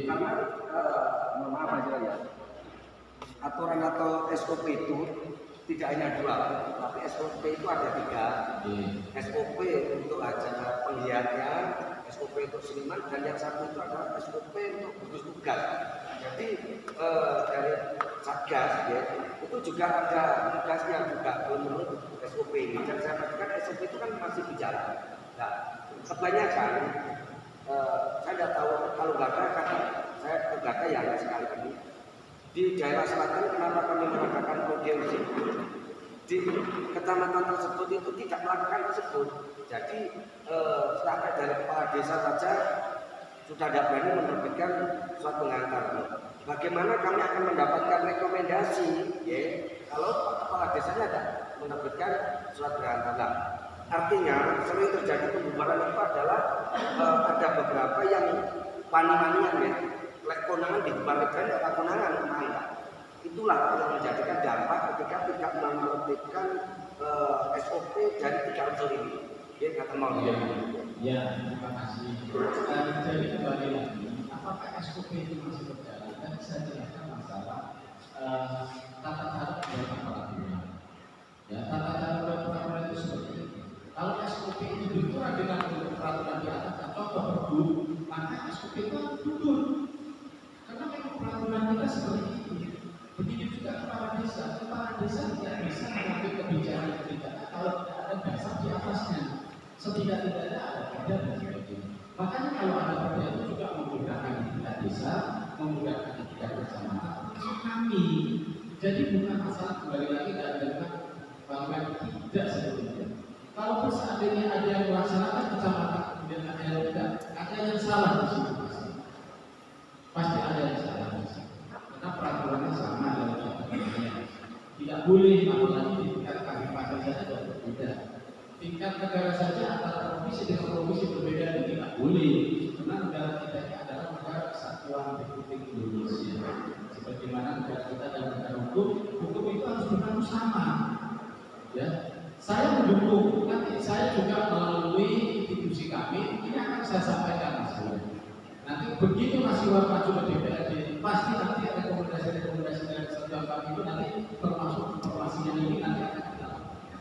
F: Karena mohon maaf aja ya, aturan atau SOP itu tidak hanya dua, tapi SOP itu ada tiga. SOP untuk acara penggiatnya, SOP untuk seniman, dan yang satu itu adalah SOP untuk gugus tugas. Jadi dari Satgas ya, itu juga ada tugasnya juga menurut SOP ini. Dan saya perhatikan SOP itu kan masih bicara. Nah, kebanyakan saya tidak tahu kalau Gada, karena saya ke Gada ya sekali ini. Di daerah selatan kenapa kami mengadakan audiensi di kecamatan tersebut itu tidak melakukan tersebut. Jadi sampai dari kepala desa saja sudah tidak berani menerbitkan surat pengantar. Bagaimana kami akan mendapatkan rekomendasi ya kalau kepala desanya tidak menerbitkan surat pengantar? Nah, artinya sering terjadi pembubaran itu adalah ada beberapa yang pani-manian ya, konangan dibubarkan atau konangan kemana. Itulah yang menjadikan dampak ketika tidak menerbitkan SOP dari tiga unsur ini. Ya, kata mau
B: ya, terima kasih. Jadi kembali lagi, apakah SOP itu masih berjalan? Tadi saya jelaskan masalah tata cara pembuatan peraturan. Ya, tata cara pembuatan peraturan itu seperti ini. Kalau SOP itu benturan dengan peraturan di atas atau berhubung, maka SOP itu gugur. Karena memang peraturan kita seperti itu. Begitu juga kepala desa tidak bisa mengambil kebijakan kebijakan kalau tidak ada dasar di atasnya. Setidak-tidaknya ada perda dan sebagainya. Makanya kalau ada perda itu juga menggunakan tingkat desa, menggunakan tingkat kecamatan, termasuk kami. Jadi bukan masalah kembali lagi dengan bahwa tidak sebetulnya. Kalau seandainya ada yang melaksanakan kecamatan kemudian ada yang tidak, ada yang salah di situ pasti ada yang salah di situ. Karena peraturannya sama dalam contohnya. Tidak boleh apalagi di tingkat kabupaten saja dan berbeda. Tingkat negara saja antara provinsi dengan provinsi berbeda dan tidak boleh. Karena negara kita ini adalah negara kesatuan Republik Indonesia. Sebagaimana negara kita dalam negara hukum itu harus berlaku sama. Ya. Saya mendukung, nanti saya juga melalui institusi kami, ini akan saya sampaikan masalah. Nanti begitu masih maju ke DPRD, pasti nanti rekomendasi-rekomendasi dari setiap kami itu nanti termasuk informasinya ini nanti akan kita lakukan.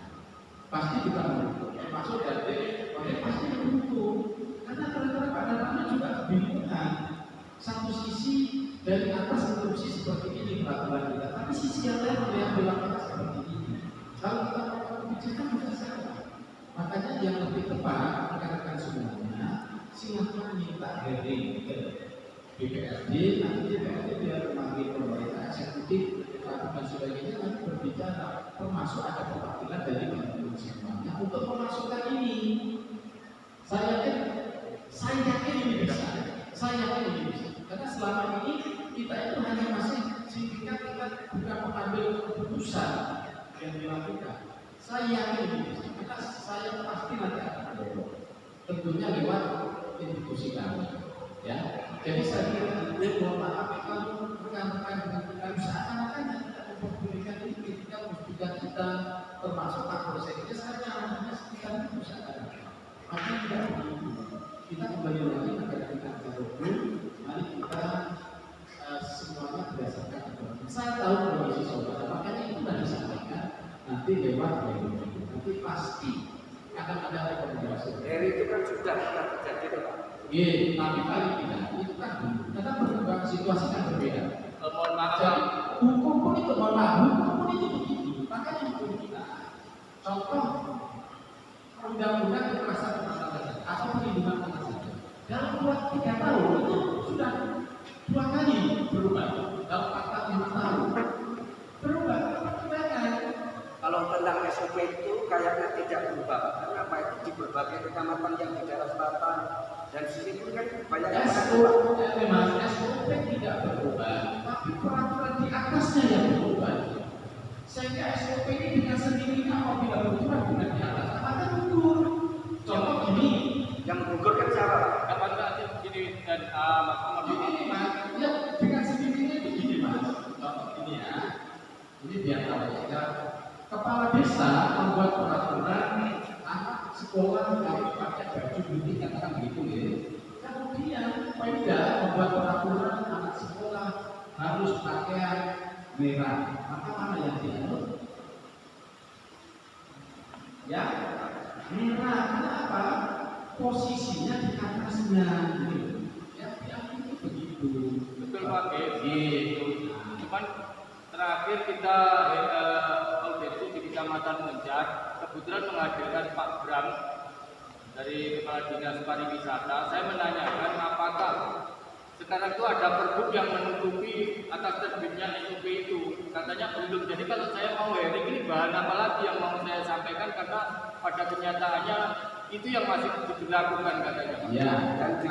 B: Pasti kita mendukung, termasuk dari pasti mendukung, karena kadang-kadang pada juga kebingungan. Satu sisi dari atas instruksi seperti ini peraturan kita, tapi sisi yang lain melihat di lapangan seperti ini. Kalau kita kebijakan bisa salah. Makanya yang lebih tepat rekan-rekan semuanya silakan minta hearing ke DPRD, nanti DPRD biar memanggil pemerintah eksekutif dan sebagainya nanti berbicara, termasuk ada perwakilan dari teman-teman semuanya untuk memasukkan ini. Saya yakin ini bisa. Karena selama ini kita itu hanya masih sindikat, kita bukan mengambil keputusan yang dilakukan. Saya yakin ini bisa. Karena saya pasti nanti akan mendorong. Tentunya lewat institusi kami. Ya. Jadi saya kira mohon maaf kalau rekan-rekan dengan kita seakan-akan kita memperbolehkan ini ketika musbika kita termasuk Kapolsek itu saja namanya sekitar perusahaan. Maka tidak begitu. Kita kembali lagi negara kita hukum. Mari kita semuanya berdasarkan aturan. Saya tahu kondisi saudara, makanya itu sudah disampaikan nanti lewat nanti pasti akan ada rekomendasi.
F: Dari itu kan sudah terjadi Pak.
B: Iya, tapi paling tidak itu kan karena berubah situasi kan berbeda.
G: Mohon maaf,
B: Hukum pun itu mohon maaf, hukum pun itu begitu. Makanya hukum kita contoh undang-undang kekerasan permasalahan atau perlindungan anak saja. Dalam 3 tahun itu sudah 2 kali berubah. Dalam 4 tahun berubah.
F: Kalau tentang SOP itu kayaknya tidak berubah. Karena apa itu di berbagai kecamatan yang di daerah selatan dan sini pun kan banyak yang
B: memang SOP tidak berubah, tapi peraturan di atasnya yang berubah. Sehingga SOP ini dengan sendirinya bisa membuat peraturan anak sekolah harus pakai baju putih, katakan begitu ya. Kemudian Pemda membuat peraturan anak sekolah harus pakaian merah. Maka mana yang dianut? Ya, merah. Kenapa? Posisinya di atasnya. Ya, itu begitu.
G: Betul Pak gitu. Cuman terakhir kita waktu itu di Kecamatan Menjar kebetulan menghadirkan Pak Bram dari Kepala Dinas Pariwisata. Saya menanyakan apakah sekarang itu ada pergub yang menutupi atas terbitnya SOP itu. Katanya belum. Jadi kalau saya mau hearing ini bahan apa lagi yang mau saya sampaikan, karena pada kenyataannya itu yang masih diberlakukan katanya.
B: Ya, nanti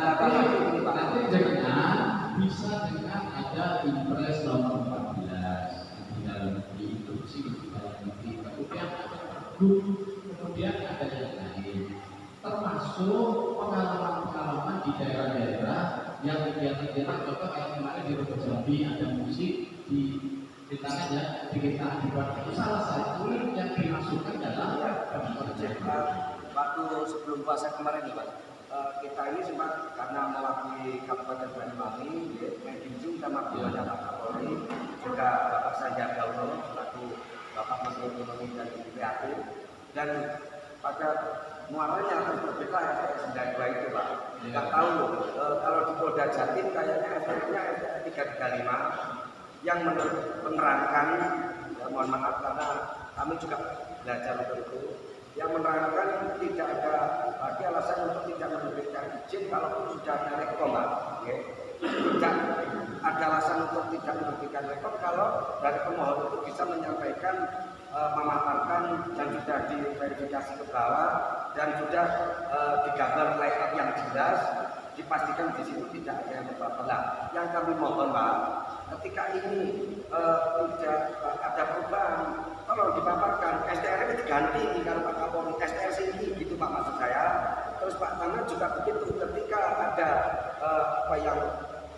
B: dengan bisa dengan ada Impres nomor 14 di dalam instruksi di dalam negeri, kemudian ada pergub, kemudian ada yang lain, termasuk pengalaman-pengalaman di daerah-daerah yang kegiatan-kegiatan contoh kayak kemarin di Rogo Jambi ada musik di tangan ya, di kita itu salah satu yang dimasukkan dalam
F: waktu sebelum puasa kemarin ya Pak, kita ini sempat karena mewakili Kabupaten Banyuwangi, Medinjung sama Bupati Pak Kapolri, juga Bapak Sandiaga Uno selaku Bapak Menteri Ekonomi dan Kreatif, dan pada muaranya akan berbeda SDA 2 itu Pak. Nggak tahu kalau di Polda Jatim kayaknya SDA-nya SDA 335 yang menerangkan, ya, mohon maaf karena kami juga belajar untuk itu, yang menerangkan tidak ada lagi alasan untuk tidak menerbitkan izin kalaupun sudah ada rekom, ya. Tidak ada alasan untuk tidak menerbitkan rekom kalau dari pemohon itu bisa menyampaikan, memaparkan dan sudah diverifikasi ke bawah dan sudah digambar layout yang jelas, dipastikan di situ tidak ada yang berbelah. Yang kami mohon Pak, ketika ini tidak ada perubahan, tolong dipaparkan. STR ini diganti kalau Pak Kapolri, STR sini gitu Pak maksud saya. Terus Pak Tanah juga begitu, ketika ada apa yang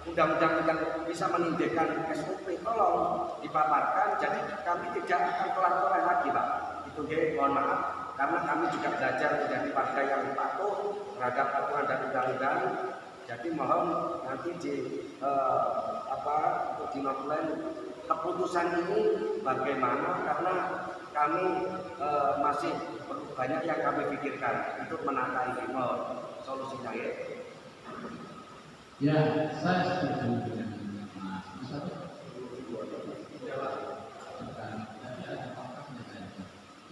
F: undang-undang yang bisa menindakkan SOP, tolong dipaparkan. Jadi kami tidak akan kelar-kelar lagi Pak. Itu mohon maaf, karena kami juga belajar menjadi warga yang patuh terhadap aturan dan undang-undang. Jadi mohon nanti untuk dimulai keputusan ini bagaimana, karena kami masih banyak yang kami pikirkan untuk menata ini. Mohon solusinya ya.
B: Ya, saya setuju dengan Mas.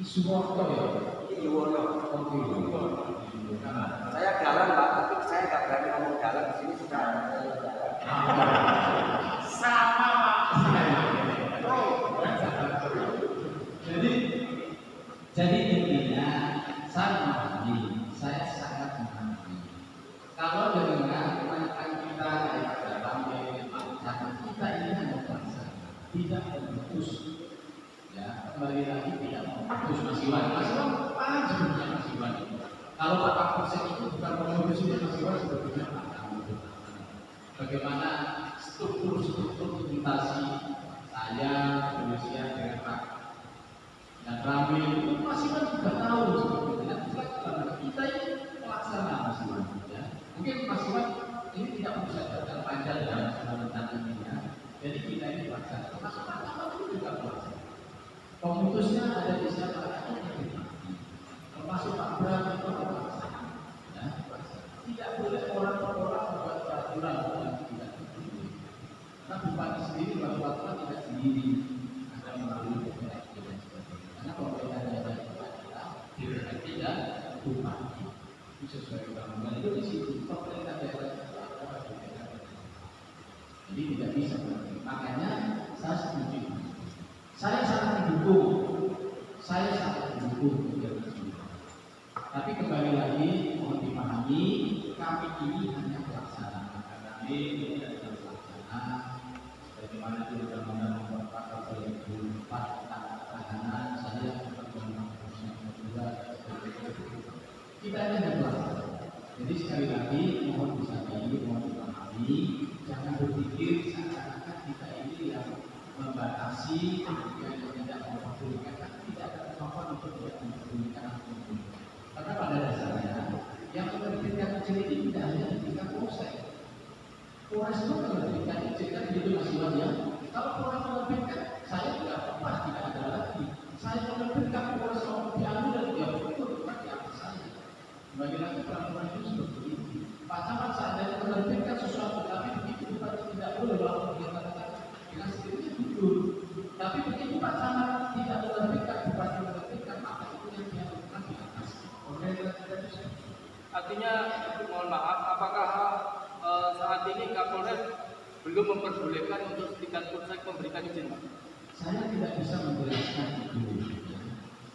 B: Isu waktu ya.
F: Saya jalan Pak, tapi saya nggak berani ngomong jalan di sini sudah ada jalan.
D: Sama
B: Jadi intinya saya sangat memahami. Kalau dengan kebanyakan kita dalam kita ini hanya bangsa, tidak memutus. Ya, kembali lagi tidak memutus Mas Iwan apa sebenarnya Mas Iwan? Kalau 4% itu bukan memutus itu Mas Iwan sebetulnya bagaimana struktur imitasi saya Indonesia dengan Pak dan Ramli itu Mas Iwan juga tahu sebetulnya kita ini pelaksana Mas Iwan ya. Mungkin Mas Iwan ini tidak bisa jabatan panjang dalam pemerintahan ini ya. Jadi kita ini pelaksana. Mas Iwan itu juga pelaksana. Pemutusnya ada di siapa? Termasuk Pak Bram itu pelaksana. Ya, tidak boleh orang per orang membuat peraturan yang tidak sendiri. Karena bupati sendiri buat peraturan tidak sendiri. Ada melalui DPRD dan sebagainya. Karena pemerintah daerah DPRD dan bupati itu sesuai undang-undang itu di situ. Pemerintah daerah jadi tidak bisa. Makanya saya setuju. Saya sangat mendukung. Tapi kembali lagi mohon dipahami, kami ini hanya pelaksana. Kami ini adalah pelaksana. Bagaimana di Undang-Undang Nomor 4 Tahun 2004 tentang tahanan, saya Undang-Undang Nomor 2 kita ini hanya pelaksana. Jadi sekali lagi mohon disadari, mohon dipahami, jangan berpikir seakan-akan kita ini yang membatasi, kemudian tidak memperbolehkan, tidak ada kemampuan untuk itu menerbitkan izin kan gitu Mas Iwan ya. Kalau Polres menerbitkan, saya tidak apa-apa, tidak ada lagi. Saya menerbitkan Polres mau diambil dan dia betul di atas saya. Bagi lagi peraturan itu seperti ini. Pak Camat saya menerbitkan sesuatu, tapi begitu bupati tidak boleh walaupun dia katakan dengan sendirinya jujur. Tapi begitu Pak Camat tidak menerbitkan, bupati menerbitkan, maka itu yang dia lakukan di atas. Oke,
G: Artinya, mohon maaf, apakah saat ini Kapolres belum memperbolehkan untuk tingkat polsek memberikan izin, Pak?
B: Saya tidak bisa menjelaskan itu.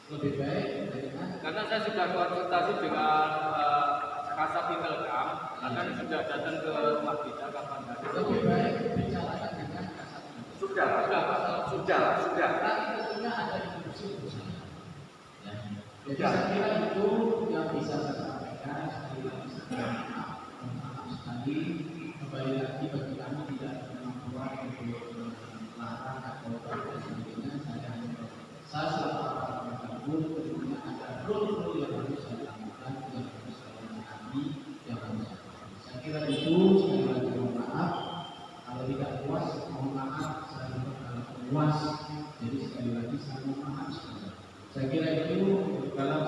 B: Lebih baik dengan
G: Karena saya sudah konsultasi dengan Kasat Intelkam, akan sudah datang ke rumah kita kapan hari.
B: lebih baik bicarakan dengan kasat.
F: Sudah.
B: Tapi tentunya ada institusi berusaha. Ya. Jadi saya kira itu yang bisa saya sampaikan. Sekali lagi saya maaf sekali. Kembali lagi bagi kami tidak ada kemampuan untuk melarang atau dan sebagainya. Saya selalu apapun tentunya ada role yang harus saya lakukan, yang harus saya menangani, yang harus saya lakukan. Saya kira itu sekali lagi mohon maaf. Kalau tidak puas, mohon maaf. Saya juga kalau puas. Jadi sekali lagi saya mohon maaf sekali. Saya kira itu dalam